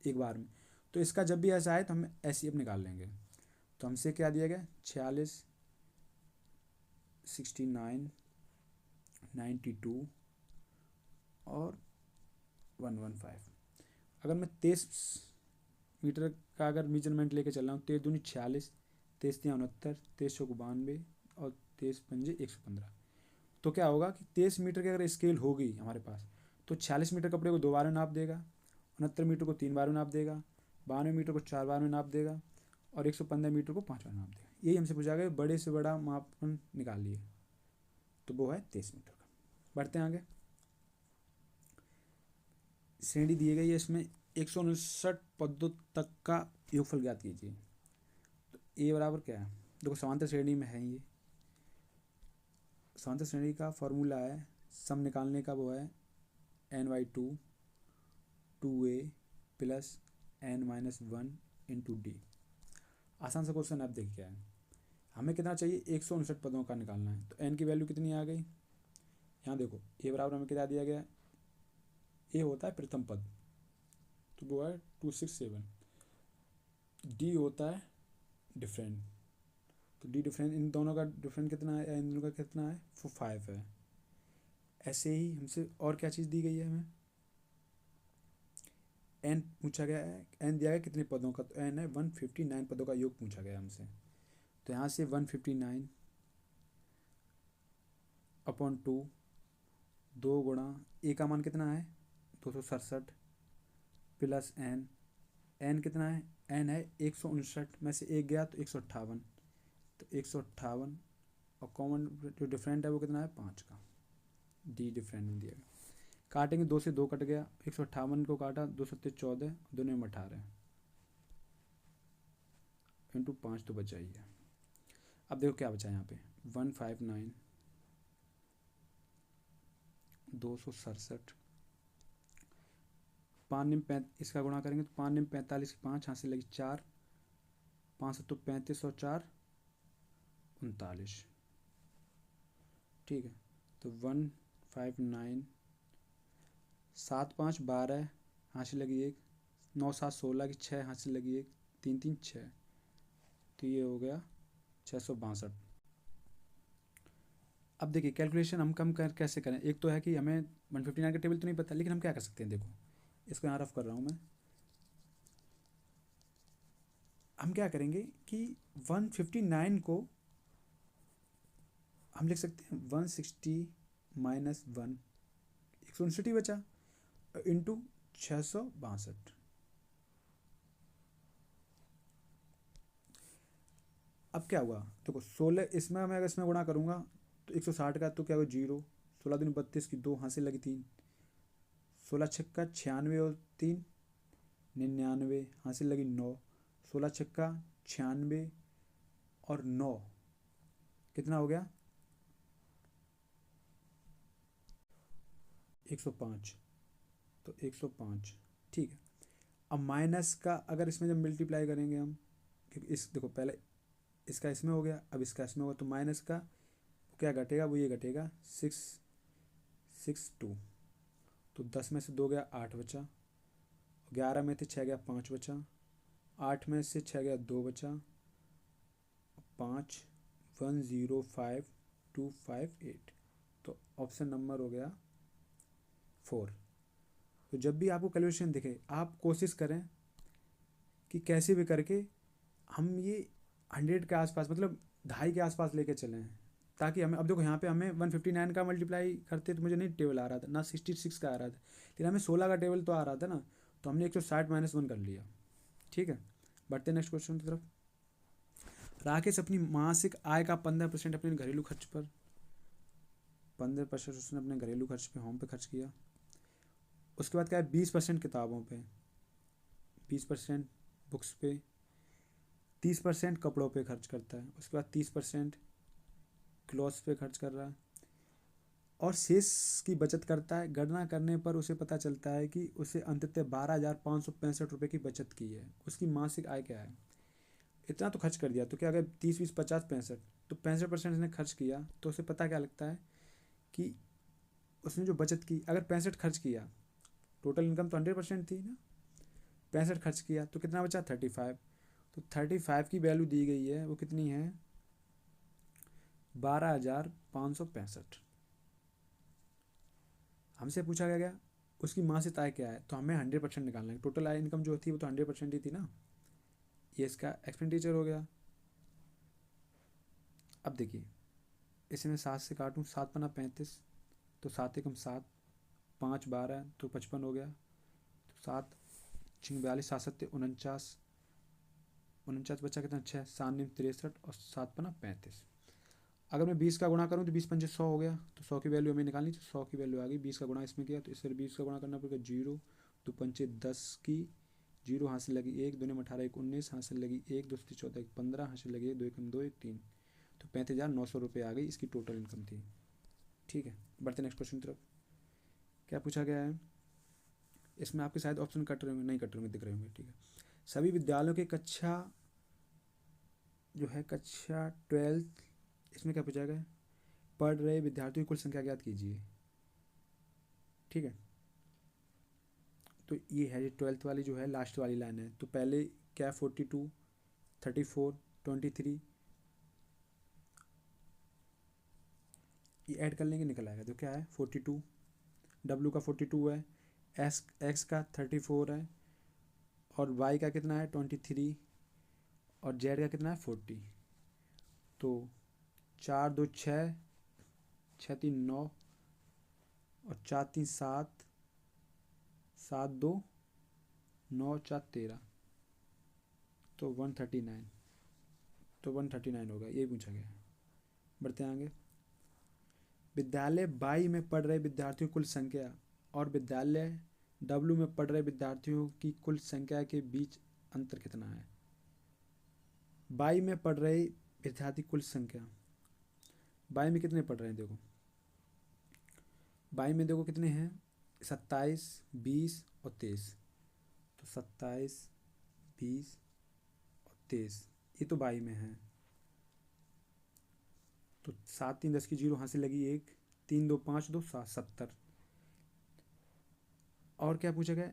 एक बार में। तो इसका जब भी ऐसा आए तो हम एचसीएफ निकाल लेंगे। तो हमसे क्या दिया गया, 46, 69, 92 और 115। अगर मैं 23 मीटर का अगर मेजरमेंट लेके चल रहा हूँ, 23 दूनी 46, 23 तिया 69, 23 चौक 92 और 23 पंजे 115। तो क्या होगा कि 23 मीटर की अगर स्केल होगी हमारे पास, तो 46 मीटर कपड़े को 2 बार में नाप देगा, 69 मीटर को 3 बार में नाप देगा, 92 मीटर को 4 बार में नाप देगा और 115 मीटर को 5 बार नाप देगा। यही हमसे पूछा गया, बड़े से बड़ा मापन निकाल लिए, तो वो है 23 मीटर का। बढ़ते हैं आगे। श्रेणी दी गई है, इसमें 159 पदों तक का योगफल ज्ञात कीजिए। तो ए बराबर क्या है, देखो समांतर श्रेणी में है ये, समांतर श्रेणी का फॉर्मूला है सम निकालने का, वो है n/2 2a plus n-1 into D. आसान सा क्वेश्चन आप देखिए क्या है, हमें कितना चाहिए 159 पदों का निकालना है। तो n की वैल्यू कितनी आ गई, यहाँ देखो ए बराबर हमें कितना दिया गया, ए होता है प्रथम पद, तो वो है 267, डी होता है डिफरेंट, तो डी डिफरेंट, इन दोनों का डिफरेंट कितना है, इन दोनों का कितना है, 5 है। ऐसे ही हमसे और क्या चीज़ दी गई है, हमें एन पूछा गया है, एन दिया गया कितने पदों का, तो एन है 159 पदों का योग पूछा गया हमसे। तो यहाँ से 159 अपॉन 2, 2 गुणा ए का मान कितना है 267 प्लस एन, एन कितना है, एन है 159 में से एक गया तो 158, तो 158 और कॉमन जो डिफरेंट है वो कितना है 5 का, डी डिफरेंट में दिया गया। काटेंगे, 2 से 2 कट गया, 158 को काटा, 2 सत्ते 14, दोनों में 18 इंटू 5 तो बचा ही है। अब देखो क्या बचा यहाँ पे, 159, 267, 5 निम 5, इसका गुणा करेंगे तो 5 निम 45 की 5, यहाँ से लगी 4, 5 तो 35 और 4 39, ठीक है। तो 159, 7 5 12, यहाँ से लगी 1, 9 7 16 की 6, यहाँ से लगी 1, 3 3 6, तो ये हो गया 662। अब देखिए कैलकुलेशन हम कम कर कैसे करें, एक तो है कि हमें 159 का टेबल तो नहीं पता, लेकिन हम क्या कर सकते हैं, देखो इसको यहाँ रफ कर रहा हूँ मैं। हम क्या करेंगे कि 159 को हम लिख सकते हैं 160 माइनस 1, 159 बचा, इंटू 662। अब क्या हुआ, देखो 16 इसमें मैं अगर इसमें गुणा करूँगा तो 160 का तो क्या होगा 0, 16 दूनी 32 की 2, हाथ से लगी 3, 16 छक्का 96 और 3 99, हाथ से लगी 9, 16 छक्का 96 और 9 कितना हो गया 105, तो 105, ठीक है। अब माइनस का अगर इसमें जब मल्टीप्लाई करेंगे हम, क्योंकि इस देखो पहले इसका इसमें हो गया, अब इसका इसमें होगा, तो माइनस का क्या घटेगा, वो ये घटेगा 662। तो 10 में से 2 गया 8 बचा, 11 में से 6 गया 5 बचा, 8 में से 6 गया 2 बचा, 5 105258। तो ऑप्शन नंबर हो गया 4। तो जब भी आपको कैलकुलेशन दिखे आप कोशिश करें कि कैसे भी करके हम ये 100 के आसपास, मतलब 2.5 के आसपास लेके चले हैं, ताकि हमें, अब देखो यहाँ पे हमें 159 का मल्टीप्लाई करते तो मुझे नहीं टेबल आ रहा था ना, 66 का आ रहा था, लेकिन हमें 16 का टेबल तो आ रहा था ना, तो हमने 160 माइनस 1 कर लिया। ठीक है, बढ़ते नेक्स्ट क्वेश्चन की तरफ। राकेश अपनी मासिक आय का 15% अपने घरेलू खर्च पर, 15% उसने अपने घरेलू खर्च पे, होम पे खर्च किया। उसके बाद क्या है, 20% किताबों पे, 20% बुक्स पे, 30% कपड़ों पे खर्च करता है, उसके बाद 30% क्लॉथ्स पे खर्च कर रहा है, और शेष की बचत करता है। गणना करने पर उसे पता चलता है कि उसे अंततः 12,565 रुपये की बचत की है। उसकी मासिक आय क्या है, इतना तो खर्च कर दिया, तो क्या अगर 30 20 50 65, तो 65% उसने खर्च किया, तो उसे पता क्या लगता है कि उसने जो बचत की, अगर 65 खर्च किया, टोटल इनकम तो 100% थी ना, 65 खर्च किया तो कितना बचा 35। तो 35 की वैल्यू दी गई है, वो कितनी है 12,565। हमसे पूछा गया उसकी मासिक आय क्या है, तो हमें 100% निकालना है। टोटल आय इनकम जो थी वो तो 100% ही थी ना, ये इसका एक्सपेंडिचर हो गया। अब देखिए इसे मैं 7 से काटूँ, 7 पन्ना 35, तो 7 एकम 7, 5 12 तो 55 हो गया, तो 7 छिंग 42, 7 7 49, 49 बचा कितना 6, 7 9 63 और 7 पन्ना 35। अगर मैं 20 का गुणा करूँ तो 20 पंजे 100 हो गया, तो 100 की वैल्यू हमें निकालनी, तो 100 की वैल्यू आ गई। 20 का गुणा इसमें किया तो इससे 20 का गुणा करना पड़ेगा, 0 2 पंचे 10 की, 0 हासिल लगी 1, 2 18 1 19, हासिल लगी 1, 2 14 1 15, हासिल लगी 1 2 1 2 1 3, तो 35,900 रुपये आ गई, इसकी टोटल इनकम थी। ठीक है, बढ़ते नेक्स्ट क्वेश्चन की तरफ। क्या पूछा गया है, इसमें आपके शायद ऑप्शन कट रहे होंगे, नहीं कट रहे होंगे, दिख रहे होंगे। ठीक है, सभी विद्यालयों के कक्षा जो है कक्षा 12, इसमें क्या पूछा गया है, पढ़ रहे विद्यार्थियों की कुल संख्या ज्ञात कीजिए। ठीक है, तो ये है 12th वाली जो है लास्ट वाली लाइन है, तो पहले क्या है 42 34 23, ये ऐड कर लेंगे निकल आएगा। तो क्या है 42, डब्ल्यू का 42 है, एक्स का 34 है, और वाई का कितना है 23, और जेड का कितना है 40। तो 4 2 6, 6 3 9, और 4 3 7, 7 2 9 4 13, तो 139, तो 139 होगा, ये पूछा गया है। बढ़ते हैं आगे। विद्यालय बाई में पढ़ रहे विद्यार्थियों की कुल संख्या और विद्यालय डब्ल्यू में पढ़ रहे विद्यार्थियों की कुल संख्या के बीच अंतर कितना है। बाई में पढ़ रहे विद्यार्थी कुल संख्या, बाई में कितने पढ़ रहे हैं, देखो बाई में देखो कितने हैं 27 20 और 23, तो 27 20 और 23, ये तो बाई में है। तो 7 3 10 की 0 हासिल लगी 1, 3 2 5 2 7 70। और क्या पूछा गया,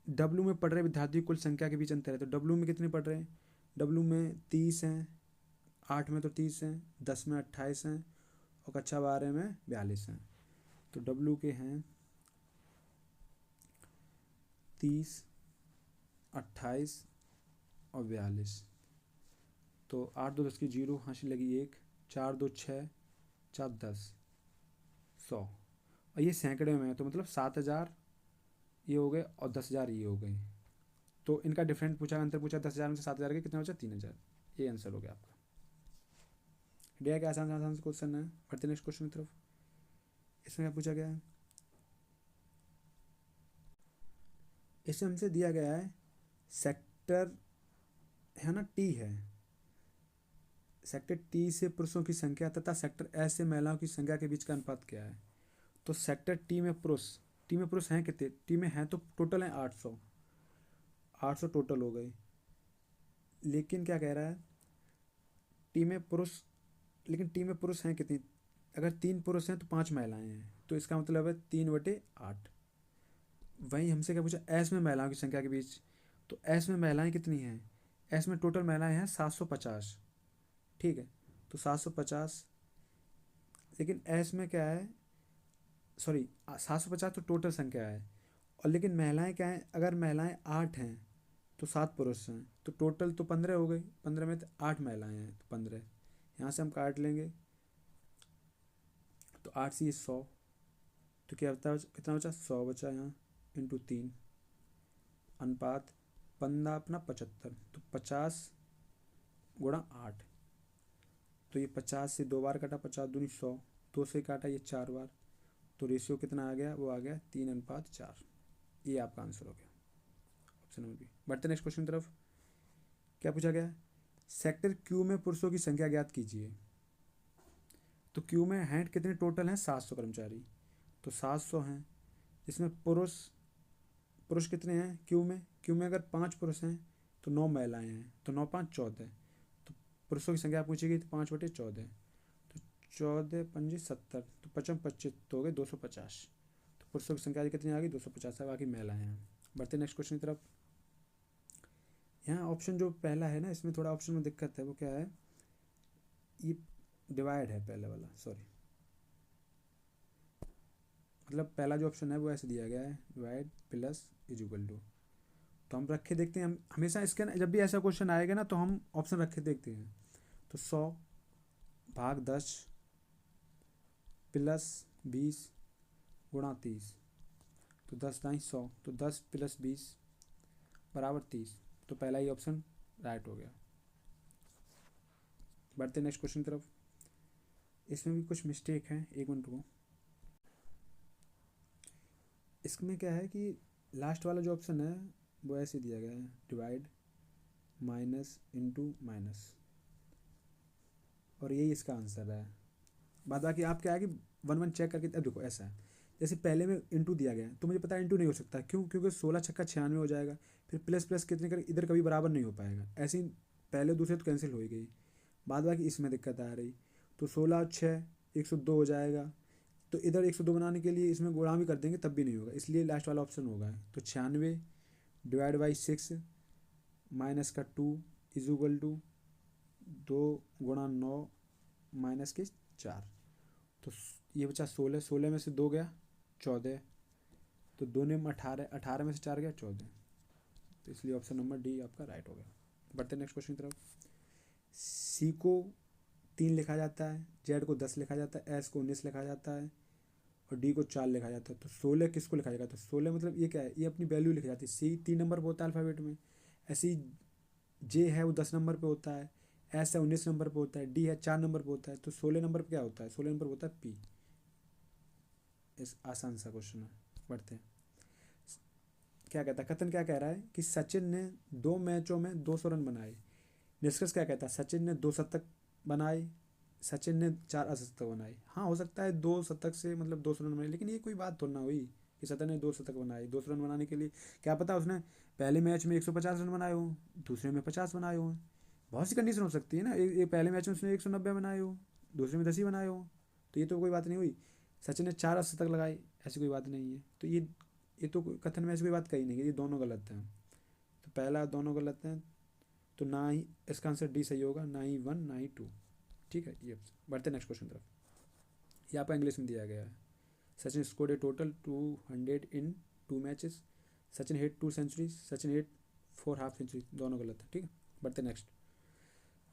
डब्ल्यू में पढ़ रहे विद्यार्थियों की कुल संख्या के बीच अंतर है, तो डब्ल्यू में कितने पढ़ रहे हैं, डब्ल्यू में 30 हैं, 8 में तो 30 हैं, 10 में 28 हैं, और कक्षा 12 में 42 हैं। तो डब्ल्यू के हैं 30 28 और 42, तो 8 2 10 की 0 हासिल लगी 1, 4 2 6 4 10 100, और ये सैकड़े में है, तो मतलब 7,000 ये हो गए और 10,000 ये हो गए। तो इनका डिफरेंट पूछा, अंतर पूछा 10,000 में से 7,000 के कितना बचा 3,000, ये आंसर हो गया आपका। इंडिया के आसान आसान से क्वेश्चन है। बढ़ते नेक्स्ट क्वेश्चन की तरफ। इसमें क्या पूछा गया है, इसमें हमसे दिया गया है सेक्टर है ना टी है, सेक्टर टी से पुरुषों की संख्या तथा सेक्टर एस से महिलाओं की संख्या के बीच का अनुपात क्या है। तो सेक्टर टी में पुरुष, टी में पुरुष हैं कितने, टी में हैं तो टोटल हैं 800, 800 टोटल हो गए। लेकिन क्या कह रहा है, टीम में पुरुष, लेकिन टीम में पुरुष हैं कितनी, अगर 3 पुरुष हैं तो 5 महिलाएं हैं, तो इसका मतलब है 3/8। वहीं हमसे क्या पूछा, एस में महिलाओं की संख्या के बीच, तो एस में महिलाएं कितनी हैं, एस में टोटल महिलाएं हैं 750। ठीक है, तो 750, लेकिन एस में क्या है, सॉरी 750 तो टोटल संख्या है, और लेकिन महिलाएं क्या हैं, अगर महिलाएं 8 हैं तो 7 पुरुष हैं, तो टोटल तो 15 हो गई, 15 में तो 8 महिलाएं हैं तो 15, यहाँ से हम काट लेंगे, तो 8 से 100, तो क्या बता, कितना बचा, 100 बचा यहाँ, इंटू 3, अनुपात 15 अपना 75, तो 50 × 8, तो ये 50 से 2 बार कटा, 50 दूनी 100, 2 से काटा ये 4 बार, तो रेशियो कितना आ गया, वो आ गया 3:4। ये आपका आंसर हो गया, ऑप्शन नंबर बी। बढ़ते नेक्स्ट क्वेश्चन की तरफ। क्या पूछा गया है, सेक्टर क्यू में पुरुषों की संख्या ज्ञात कीजिए। तो क्यू में हैं कितने टोटल हैं, 700 कर्मचारी, तो 700 हैं, इसमें पुरुष, पुरुष कितने हैं क्यू में, क्यू में अगर 5 पुरुष हैं तो 9 महिलाएं हैं, तो 9×5 = 14, तो पुरुषों की संख्या पूछी गई तो 5/14, तो 14×5 = 70, तो 55 तो हो गए 250, तो पुरुषों की संख्या कितनी आ गई, 250 है, बाकी महिलाएं हैं। बढ़ते नेक्स्ट क्वेश्चन की तरफ। यहाँ ऑप्शन जो पहला है ना, इसमें थोड़ा ऑप्शन में दिक्कत है, वो क्या है, ये डिवाइड है पहले वाला, सॉरी, मतलब पहला जो ऑप्शन है वो ऐसे दिया गया है, divide plus is equal to, तो हम रख के देखते हैं, हम हमेशा इसके ना, जब भी ऐसा क्वेश्चन आएगा ना तो हम ऑप्शन रख के देखते हैं, तो 100/10 प्लस 20 × 30, तो 10×9 = 100, तो 10 + 20 = 30, तो पहला ही ऑप्शन राइट हो गया। बढ़ते नेक्स्ट क्वेश्चन की तरफ। इसमें भी कुछ मिस्टेक हैं, 1 मिनट रुको। इसमें क्या है कि लास्ट वाला जो ऑप्शन है वो ऐसे दिया गया है, डिवाइड माइनस इंटू माइनस, और यही इसका आंसर है। बाद बाकी आप क्या है कि 1 चेक करके, अब देखो ऐसा है, जैसे पहले में इंटू दिया गया है तो मुझे पता है इंटू नहीं हो सकता, क्यों, क्योंकि 16×6 = 96 हो जाएगा, फिर प्लस प्लस कितने कर इधर कभी बराबर नहीं हो पाएगा, ऐसे ही पहले दूसरे तो कैंसिल हो ही गई, बाद बाकी इसमें दिक्कत आ रही, तो 16 और 6 102 हो जाएगा, तो इधर 102 बनाने के लिए इसमें गुणा भी कर देंगे तब भी नहीं होगा, इसलिए लास्ट वाला ऑप्शन होगा, तो 96 / 6 -2 = 2 × 9 - 4, तो ये बचा 16, 16 में से 2 गया 14, तो 2 में 18, 18 में से 4 गया 14, तो इसलिए ऑप्शन नंबर डी आपका राइट हो गया। बढ़ते नेक्स्ट क्वेश्चन की तरफ। सी को 3 लिखा जाता है, जेड को 10 लिखा जाता है, एस को 19 लिखा जाता है, और डी को 4 लिखा जाता है, तो 16 किसको लिखा जाएगा, तो 16 मतलब ये क्या है, ये अपनी वैल्यू लिखी जाती है, सी 3 नंबर पर होता है अल्फ़ाबेट में, ऐसे ही जे है वो 10 नंबर पे होता है, एस है 19 नंबर पे होता है, डी है 4 नंबर पे होता है, तो 16 नंबर पे क्या होता है, 16 नंबर होता है पी। इस आसान सा क्वेश्चन है। बढ़ते हैं, क्या कहता है, कथन क्या कह रहा है कि सचिन ने 2 मैचों में 200 रन बनाए। निष्कर्ष क्या कहता है, सचिन ने 2 शतक बनाए, सचिन ने 4 अर्धशतक बनाए। हाँ हो सकता है 2 शतक से मतलब 200 रन बनाए, लेकिन ये कोई बात थोड़ी ना हुई कि सचिन ने 2 शतक बनाए। 200 रन बनाने के लिए क्या पता उसने पहले मैच में 150 रन बनाए हों, दूसरे में 50 बनाए हों, बहुत सी कंडीशन हो सकती है ना, एक पहले मैच में उसने 190 बनाए हो, दूसरे में 10 ही बनाए हो, तो ये तो कोई बात नहीं हुई। सचिन ने 4 अर्धशतक लगाए, ऐसी कोई बात नहीं है, तो ये तो कथन में ऐसी कोई बात कही नहीं है, ये दोनों गलत हैं, तो पहला दोनों गलत हैं, तो ना ही इसका आंसर डी सही होगा, ना ही 1 ना ही 2। ठीक है, ये बढ़ते नेक्स्ट क्वेश्चन तरफ। ये आपका इंग्लिश में दिया गया है, Sachin scored a total 200 in 2 matches, Sachin hit 2 centuries, Sachin hit 4 half century, दोनों गलत है। ठीक है, बढ़ते नेक्स्ट।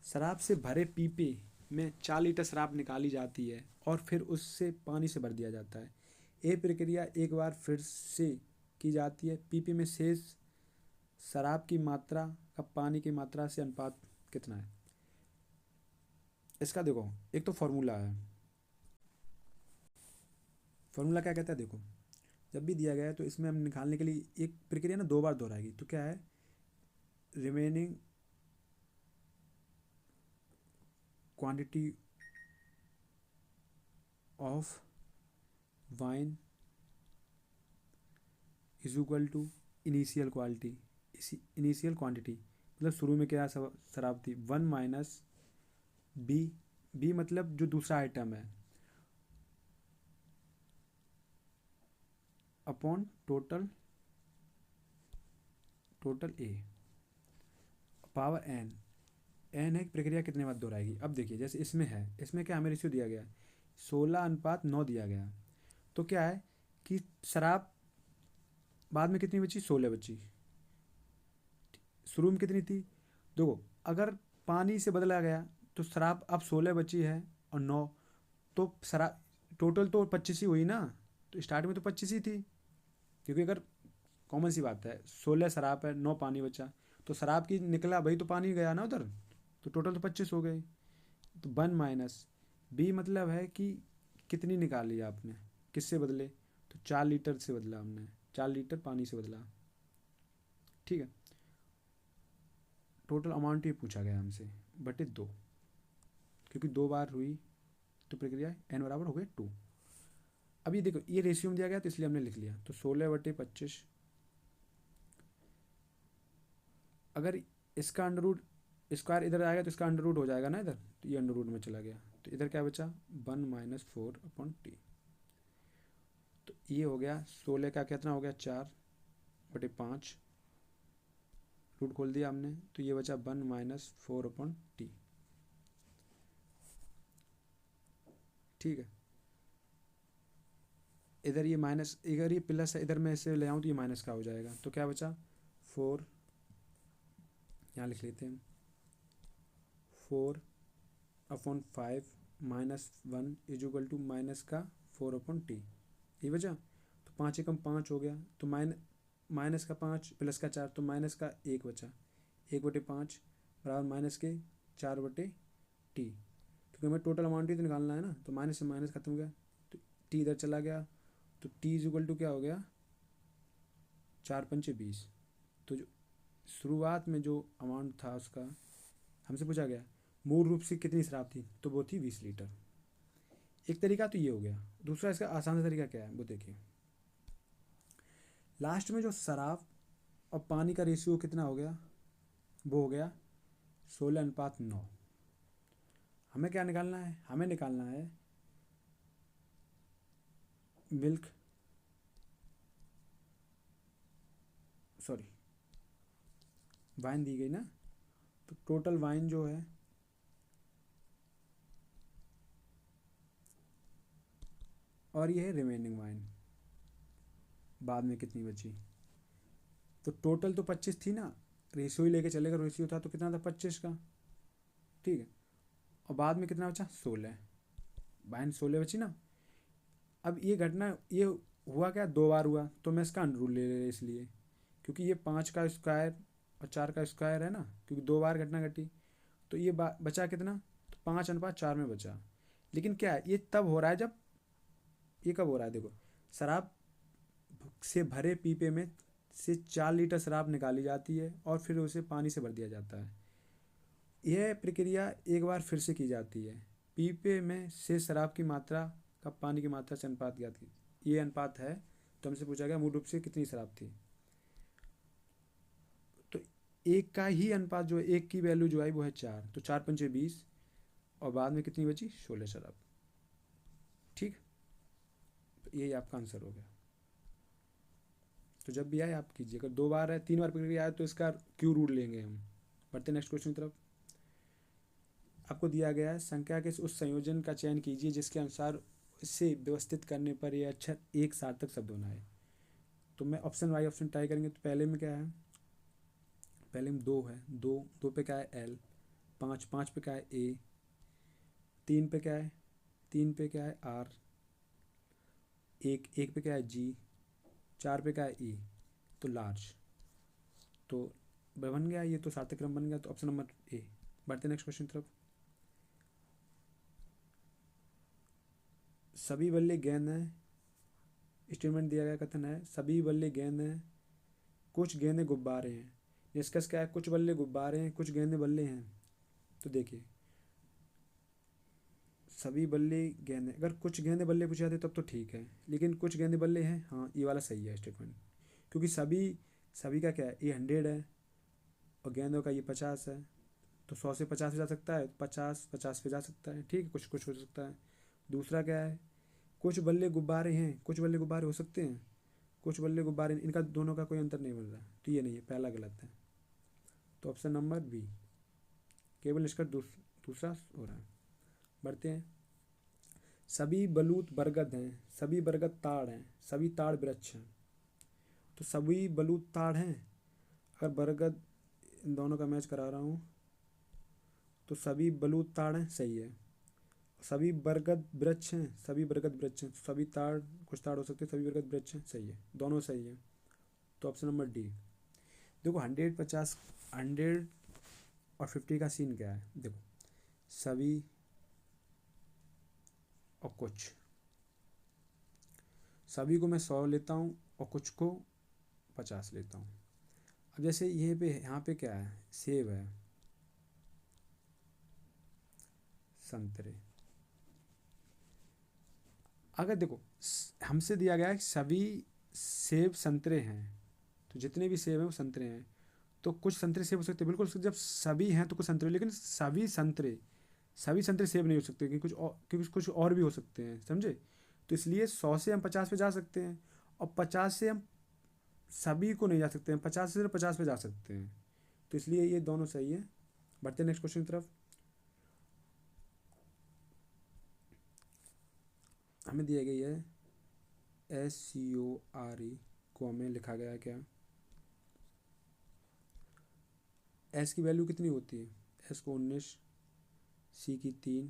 शराब से भरे पीपे में 4 लीटर शराब निकाली जाती है और फिर उससे पानी से भर दिया जाता है। ये प्रक्रिया एक बार फिर से की जाती है, पीपे में शेष शराब की मात्रा का पानी की मात्रा से अनुपात कितना है। इसका देखो, एक तो फॉर्मूला है, फॉर्मूला क्या कहता है, देखो जब भी दिया गया है तो इसमें हम निकालने के लिए एक प्रक्रिया ना 2 बार दोहराएगी, तो क्या है, remaining quantity of wine is equal to initial quality initial quantity मतलब शुरू में क्या शराब थी, 1 माइनस बी, बी मतलब जो दूसरा आइटम है, upon total A power N. N है कि प्रक्रिया कितने बार दोहराएगी। अब देखिए जैसे इसमें है, इसमें क्या हमें रेशियो दिया गया है, 16:9 दिया गया है। तो क्या है कि शराब बाद में कितनी बची, 16 बची, शुरू में कितनी थी। देखो अगर पानी से बदला गया तो शराब अब 16 बची है और 9, तो शराब टोटल तो 25 ही हुई ना, तो स्टार्ट में तो 25 ही थी, क्योंकि अगर कॉमन सी बात है 16 शराब है 9 पानी बचा, तो शराब की निकला भाई तो पानी गया ना उधर, तो टोटल तो 25 हो गई। तो 1 माइनस बी मतलब है कि कितनी निकाली आपने, किससे बदले, तो 4 लीटर से बदला हमने, 4 लीटर पानी से बदला, ठीक है। टोटल अमाउंट ही पूछा गया हमसे, बटे 2, क्योंकि 2 बार हुई तो प्रक्रिया एन बराबर हो गए 2। अब ये देखो ये रेशियो में दिया गया तो इसलिए हमने लिख लिया, तो 16/25। अगर इसका अंडर रूट स्क्वायर इधर आएगा तो इसका अंडर रूट हो जाएगा ना इधर, तो ये अंडर रूट में चला गया, तो इधर क्या बचा 1 माइनस 4/t। तो ये हो गया 16 का कितना हो गया 4/5, रूट खोल दिया हमने, तो ये बचा 1 माइनस 4/t, ठीक है। इधर ये माइनस, इधर ये प्लस है, इधर मैं इसे ले आऊँ तो ये माइनस का हो जाएगा, तो क्या बचा 4, यहाँ लिख लेते हैं 4/5 minus 1 is equal to minus का 4/t, ये बचा। तो 5 एकम 5 हो गया, तो माइनस का 5 प्लस का 4, तो माइनस का 1 बचा, 1/5 बराबर माइनस के 4/t, क्योंकि हमें टोटल अमाउंट ही तो निकालना है ना, तो माइनस से माइनस खत्म हो गया, तो टी इधर चला गया, तो टी इज इक्वल टू क्या हो गया 4×5 = 20। तो जो शुरुआत में जो अमाउंट था उसका हमसे पूछा गया मूल रूप से कितनी शराब थी, तो वो थी 20 लीटर। एक तरीका तो ये हो गया। दूसरा इसका आसान सा तरीका क्या है वो देखिए, लास्ट में जो शराब और पानी का रेशियो कितना हो गया, वो हो गया 16:9। हमें क्या निकालना है, हमें निकालना है मिल्क, सॉरी वाइन दी गई ना, तो टोटल वाइन जो है और ये है रिमेनिंग वाइन, बाद में कितनी बची। तो टोटल तो 25 थी ना, रेशियो ही लेके चलेगा, रेशियो था तो कितना था 25 का, ठीक है। और बाद में कितना बचा 16, वाइन 16 बची ना। अब ये घटना ये हुआ क्या, 2 बार हुआ, तो मैं इसका अंडर रूट ले ले इसलिए, क्योंकि ये 5 का स्क्वायर और 4 का स्क्वायर है ना, क्योंकि 2 बार घटना घटी, तो ये बचा कितना, तो 5:4 में बचा। लेकिन क्या है ये तब हो रहा है जब, ये कब हो रहा है देखो, शराब से भरे पीपे में से 4 लीटर शराब निकाली जाती है और फिर उसे पानी से भर दिया जाता है। यह प्रक्रिया एक बार फिर से की जाती है, पीपे में से शराब की मात्रा का पानी की मात्रा से अनुपात ज्ञात की, ये अनुपात है। तो हमसे पूछा गया मूल रूप से कितनी शराब थी, तो एक का ही अनुपात जो है, एक की वैल्यू जो है वो है 4, तो 4×5 = 20, और बाद में कितनी बची 16 शराब, ठीक। तो यही आपका आंसर हो गया। तो जब भी आए आप कीजिए, अगर 2 बार है 3 बार प्रक्रिया आए तो इसका क्यू रूट लेंगे हम। बढ़ते नेक्स्ट क्वेश्चन की तरफ। आपको दिया गया है संख्या के उस संयोजन का चयन कीजिए जिसके अनुसार इसे व्यवस्थित करने पर यह अक्षर एक सार्थक शब्द होना है। तो मैं ऑप्शन वाई ऑप्शन ट्राई करेंगे। तो पहले में क्या है, पहले में 2 है, 2 पे क्या है एल, 5 पे क्या है ए, 3 पे क्या है, 3 पे क्या है आर, एक पे क्या है जी, 4 पे क्या है ई, तो लार्ज। तो बन गया, ये तो सार्थक क्रम बन गया, तो ऑप्शन नंबर ए। बढ़ते नेक्स्ट क्वेश्चन तरफ। सभी बल्ले गेंद हैं, स्टेटमेंट दिया गया, कथन है सभी बल्ले गेंद हैं, कुछ गेंदें गुब्बारे हैं। निष्कर्ष क्या है, कुछ बल्ले गुब्बारे हैं कुछ गेंदें बल्ले हैं। तो देखिए सभी बल्ले गेंदें, अगर कुछ गेंदें बल्ले पूछे जाते तब तो ठीक है, लेकिन कुछ गेंदें बल्ले हैं, हाँ ये वाला सही है स्टेटमेंट, क्योंकि सभी सभी का क्या है, ये 100 है और गेंदों का ये 50 है, तो 100 से 50 पे जा सकता है, 50 पे जा सकता है, ठीक है, कुछ कुछ हो सकता है। दूसरा क्या है, कुछ बल्ले गुब्बारे हैं, कुछ बल्ले गुब्बारे हो सकते हैं, कुछ बल्ले गुब्बारे, इनका दोनों का कोई अंतर नहीं बन रहा, तो ये नहीं है, पहला गलत है। तो ऑप्शन नंबर बी, केवल इसका दूसरा हो रहा है। बढ़ते हैं। सभी बलूत बरगद हैं, सभी बरगद ताड़ हैं, सभी ताड़ वृक्ष हैं। तो सभी बलूत ताड़ हैं, अगर बरगद, इन दोनों का मैच करा रहा हूँ, तो सभी बलूत ताड़ हैं, सही है। सभी बरगद वृक्ष हैं, सभी बरगद वृक्ष हैं, सभी ताड़, कुछ ताड़ हो सकते हैं, सभी बरगद वृक्ष हैं, सही है, दोनों सही है। तो ऑप्शन नंबर डी। देखो 100, 50, 100 और 50 का सीन क्या है, देखो सभी और कुछ, सभी को मैं 100 लेता हूँ और कुछ को 50 लेता हूँ। अब जैसे यहाँ पे क्या है, सेब है, संतरे, अगर देखो हमसे दिया गया है कि सभी सेब संतरे हैं, तो जितने भी सेब हैं वो संतरे हैं, तो कुछ संतरे सेब हो सकते हैं, बिल्कुल, जब सभी हैं तो कुछ संतरे, लेकिन सभी संतरे सेब नहीं हो सकते, क्योंकि कुछ और भी हो सकते हैं, समझे। तो इसलिए 100 से हम 50 पे जा सकते हैं, और 50 से हम सभी को नहीं जा सकते हैं, 50 से सिर्फ 50 पे जा सकते हैं, तो इसलिए ये दोनों सही है। बढ़ते हैं नेक्स्ट क्वेश्चन की तरफ। हमें दिया गई है SCORE को हमें लिखा गया है क्या, एस की वैल्यू कितनी होती है, एस को 19, सी की 3,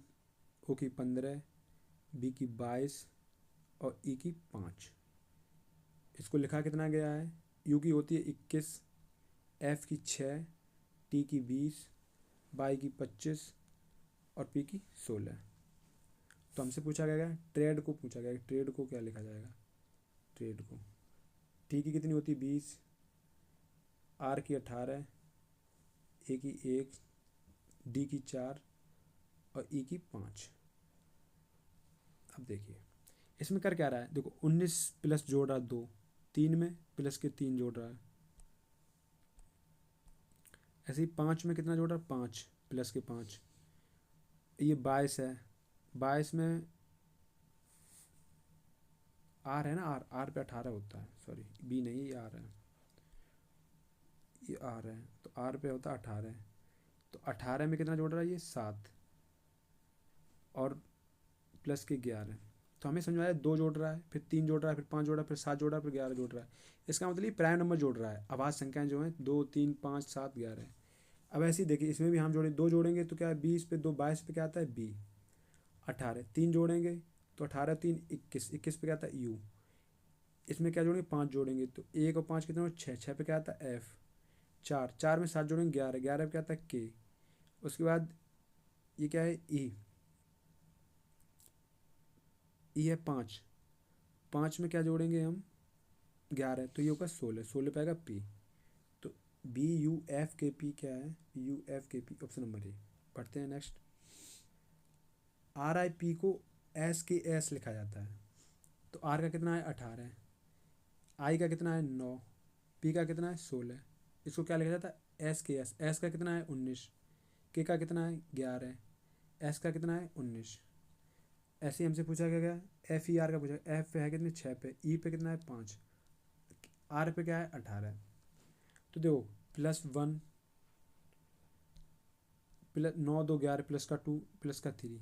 ओ की 15, बी की 22 और ई की 5। इसको लिखा कितना गया है, यू की होती है 21, एफ की 6, टी की 20, वाई की 25 और पी की 16। तो हमसे पूछा गया ट्रेड को, पूछा गया ट्रेड को क्या लिखा जाएगा, ट्रेड को, टी की कितनी होती है 20, आर की 18, ए की 1, डी की 4 और ई की 5। अब देखिए इसमें कर क्या रहा है, देखो 19 प्लस जोड़ रहा है 2, 3 में प्लस के 3 जोड़ रहा है, ऐसे ही 5 में कितना जोड़ रहा है, 5 प्लस के 5, ये 22 है, 22 में आर है ना, आर पे 18 होता है, सॉरी बी नहीं, ये आर है, ये आर है, तो आर पे होता है 18, तो 18 में कितना जोड़ रहा है, ये 7 और प्लस के 11। तो हमें समझ में आया 2 जोड़ रहा है, फिर 3 जोड़ रहा है, फिर 5 जोड़ रहा है, फिर 7 जोड़ रहा है, फिर 11 जोड़ रहा है। इसका मतलब ये प्राइम नंबर जोड़ रहा है, अभाज्य संख्याएं जो हैं 2, 3, 5, 7, 11। अब ऐसे ही देखिए इसमें भी हम जोड़े 2 जोड़ेंगे तो क्या है, 20 पे 2 22 पे क्या आता है बी, 18 3 जोड़ेंगे तो 18 3 21, 21 पे क्या आता है यू, इसमें क्या जोड़ेंगे 5 जोड़ेंगे तो 1 और 5 कितना, 6, 6 पे क्या आता है एफ, 4, 4 में 7 जोड़ेंगे 11, 11 पे क्या आता है के। उसके बाद ये क्या है ई है 5, 5 में क्या जोड़ेंगे हम 11, तो ये होगा 16, 16 पे आएगा पी। तो BUFKP क्या है, BUFKP ऑप्शन नंबर ए। पढ़ते हैं नेक्स्ट। RIP को SKS लिखा जाता है, तो आर का कितना है 18, आई का कितना है 9, पी का कितना है 16, इसको क्या लिखा जाता है SKS। एस का कितना है 19, के का कितना है 11, एस का कितना है 19। ऐसे ही हमसे पूछा गया FER का पूछा, एफ पे है कितने 6 पे, ई पे कितना है 5, आर पे क्या है 18। तो देखो +1 प्लस 9 2 11 प्लस का 2 प्लस का 3,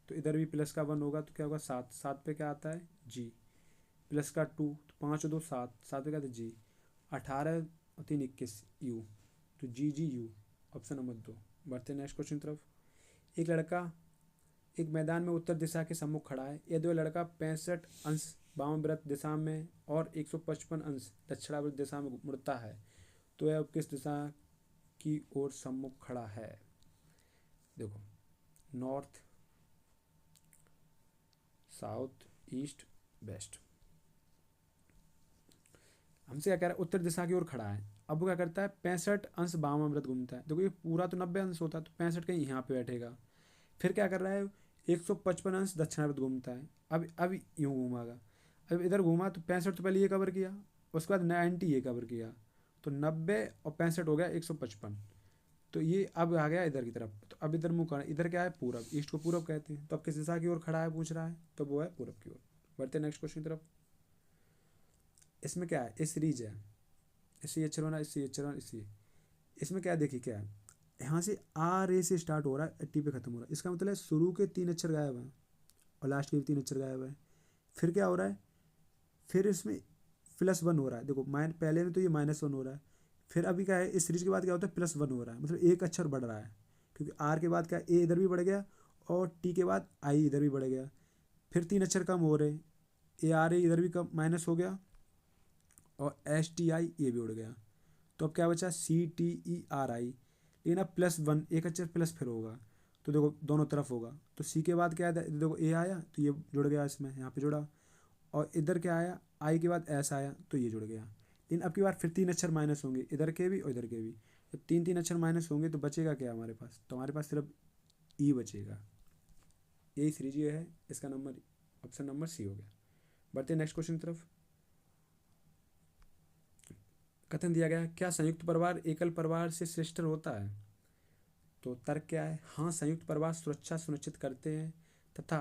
तो इधर भी प्लस का 1 होगा तो क्या होगा 7, 7 पे क्या आता है जी, प्लस का 2 तो 5 और 2 7, 7 पे क्या आता है जी, 18 और 3 21 यू, तो GGU ऑप्शन नंबर 2। बढ़ते हैं नेक्स्ट क्वेश्चन तरफ। एक लड़का एक मैदान में उत्तर दिशा के सम्मुख खड़ा है, यदि वह लड़का 65 अंश वामव्रत दिशा में और 155 अंश दक्षिणावर्त दिशा में मुड़ता है तो यह किस दिशा की ओर सम्मुख खड़ा है। देखो नॉर्थ, साउथ, ईस्ट, वेस्ट। हमसे क्या कह रहा है, उत्तर दिशा की ओर खड़ा है। अब वो क्या करता है 65 अंश वामाव्रत घूमता है, देखो ये पूरा तो 90 अंश होता है, तो 65 कहीं यहाँ पे बैठेगा। फिर क्या कर रहा है 155 अंश दक्षिणावर्त घूमता है, अब यूँ घूमागा, अब इधर घूमा तो 65 तो पहले ये कवर किया, उसके बाद 90 ये कवर किया, तो 90 और 65 हो गया 155। तो ये अब आ गया इधर की तरफ, तो अब इधर मुँह करना, इधर क्या है पूरब, ईस्ट को पूरब कहते हैं, तो अब किस दिशा की ओर खड़ा है पूछ रहा है, तो वो है पूरब की ओर। बढ़ते नेक्स्ट क्वेश्चन की तरफ। इसमें क्या है, ये सीरीज है, इससे ये अक्षर बना, इससे ये अक्षर बना, इससे इसमें क्या है, देखिए क्या है, यहाँ से आर ए से स्टार्ट हो रहा है, टी पे खत्म हो रहा है, इसका मतलब है शुरू के 3 अक्षर गायब हैं और लास्ट के भी 3 अक्षर गायब हैं। फिर क्या हो रहा है, फिर इसमें +1 हो रहा है, देखो पहले में तो ये -1 हो रहा है, फिर अभी क्या है, इस सीरीज के बाद क्या होता है, +1 हो रहा है, मतलब एक अक्षर बढ़ रहा है, क्योंकि आर के बाद क्या ए इधर भी बढ़ गया और टी के बाद आई इधर भी बढ़ गया, फिर 3 अक्षर कम हो रहे, ए आर ए इधर भी कम माइनस हो गया और एस टी आई ये भी उड़ गया, तो अब क्या बचा, CTERI, लेकिन अब +1 एक अक्षर प्लस फिर होगा, तो देखो दोनों तरफ होगा, तो सी के बाद क्या है, देखो ए आया तो ये जुड़ गया इसमें, यहाँ पे जुड़ा, और इधर क्या आया, आई के बाद एस आया तो ये जुड़ गया, लेकिन अब की बार फिर 3 अक्षर माइनस होंगे, इधर के भी और इधर के भी, जब 3 अक्षर माइनस होंगे तो बचेगा क्या हमारे पास, तो हमारे पास सिर्फ ई बचेगा, यही सीरीज ये है, इसका नंबर ऑप्शन नंबर सी हो गया। बढ़ते नेक्स्ट क्वेश्चन की तरफ। कथन दिया गया, क्या संयुक्त परिवार एकल परिवार से श्रेष्ठ होता है, तो तर्क क्या है, हाँ संयुक्त परिवार सुरक्षा सुनिश्चित करते हैं तथा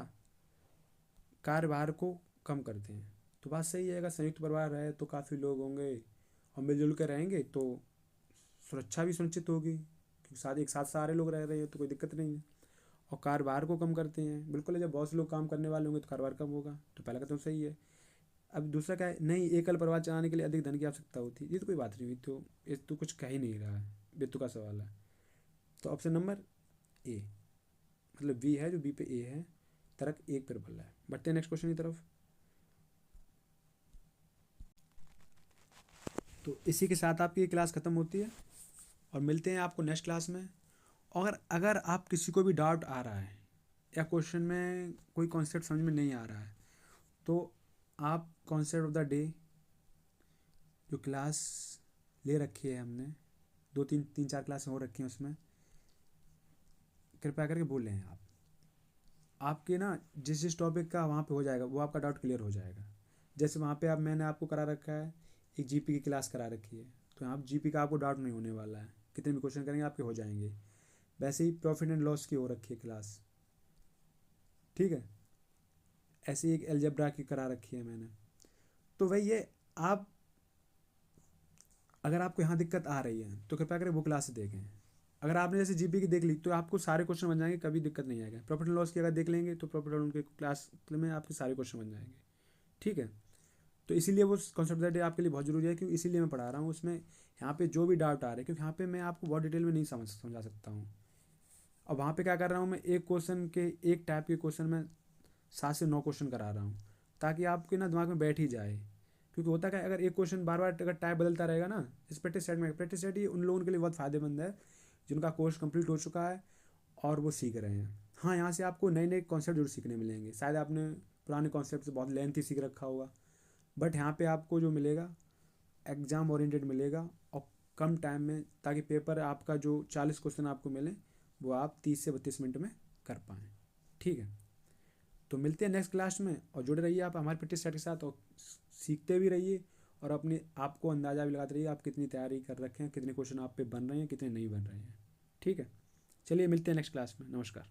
कार्यभार को कम करते हैं, तो बात सही है, अगर संयुक्त परिवार है तो काफ़ी लोग होंगे और मिलजुल कर रहेंगे तो सुरक्षा भी सुनिश्चित होगी, क्योंकि साथ एक साथ सारे लोग रह रहे हैं तो कोई दिक्कत नहीं है, और कार्यभार को कम करते हैं, बिल्कुल है, जब बहुत से लोग काम करने वाले होंगे तो कार्यभार कम होगा, तो पहला कदम सही है। अब दूसरा क्या है, नहीं एकल परिवार चलाने के लिए अधिक धन की आवश्यकता होती है, ये तो कोई बात नहीं हुई, तो ये तो कुछ कह ही नहीं रहा है, बेतु का सवाल है, तो ऑप्शन नंबर ए, मतलब बी है जो बी पे ए है, तर्क एक पर बल रहा है। बढ़ते हैं नेक्स्ट क्वेश्चन की तरफ। तो इसी के साथ आपकी क्लास ख़त्म होती है और मिलते हैं आपको नेक्स्ट क्लास में। और अगर आप किसी को भी डाउट आ रहा है या क्वेश्चन में कोई कॉन्सेप्ट समझ में नहीं आ रहा है, तो आप कॉन्सेप्ट ऑफ द डे जो क्लास ले रखी है हमने, 2 3 4 क्लास हो रखी हैं, उसमें कृपया करके बोल लें आप, आपके ना जिस जिस टॉपिक का वहाँ पे हो जाएगा वो आपका डाउट क्लियर हो जाएगा। जैसे वहाँ पे मैंने आपको करा रखा है, एक जीपी की क्लास करा रखी है, तो यहाँ जीपी का आपको डाउट नहीं होने वाला है, कितने भी क्वेश्चन करेंगे आपके हो जाएंगे। वैसे ही प्रॉफिट एंड लॉस की हो रखी है क्लास, ठीक है, ऐसे ही एक अलजेब्रा की करा रखी है मैंने। तो वही ये, आप अगर आपको यहाँ दिक्कत आ रही है तो कृपया करके वो क्लास देखें। अगर आपने जैसे जीपी की देख ली तो आपको सारे क्वेश्चन बन जाएंगे, कभी दिक्कत नहीं आएगा। प्रॉफिट एंड लॉस की अगर देख लेंगे तो प्रॉफिट एंड उनके क्लास में आपके सारे क्वेश्चन बन जाएंगे, ठीक है। तो इसीलिए वो कॉन्सेप्ट दैट आपके लिए बहुत जरूरी है, क्योंकि इसीलिए मैं पढ़ा रहा हूँ उसमें, यहाँ पे जो भी डाउट आ रहे हैं, क्योंकि यहाँ पे मैं आपको बहुत डिटेल में नहीं समझा सकता हूँ। और वहाँ पे क्या कर रहा हूँ मैं, एक क्वेश्चन के एक टाइप के क्वेश्चन में 7 से 9 क्वेश्चन करा रहा हूँ, ताकि आपके ना दिमाग में बैठ ही जाए। क्योंकि होता क्या है, अगर एक क्वेश्चन बार बार अगर टाइप बदलता रहेगा ना, इस प्रैक्टिस सेट में, प्रैक्टिस सेट ही उन लोगों के लिए बहुत फ़ायदेमंद है जिनका कोर्स कंप्लीट हो चुका है और वो सीख रहे हैं। हाँ, यहाँ से आपको नए नए कॉन्सेप्ट जरूर सीखने मिलेंगे, शायद आपने पुराने कॉन्सेप्ट से बहुत लेंथी सीख रखा होगा, बट यहाँ पे आपको जो मिलेगा एग्ज़ाम ओरिएंटेड मिलेगा और कम टाइम में, ताकि पेपर आपका जो 40 क्वेश्चन आपको मिले वो आप 30 से 32 मिनट में कर पाएँ, ठीक है। तो मिलते हैं नेक्स्ट क्लास में, और जुड़े रहिए आप हमारे प्रैक्टिस सेट के साथ, और सीखते भी रहिए और अपने आप को अंदाज़ा भी लगाते रहिए आप कितनी तैयारी कर रखे हैं, कितने क्वेश्चन आप पे बन रहे हैं, कितने नहीं बन रहे हैं, ठीक है। चलिए मिलते हैं नेक्स्ट क्लास में, नमस्कार।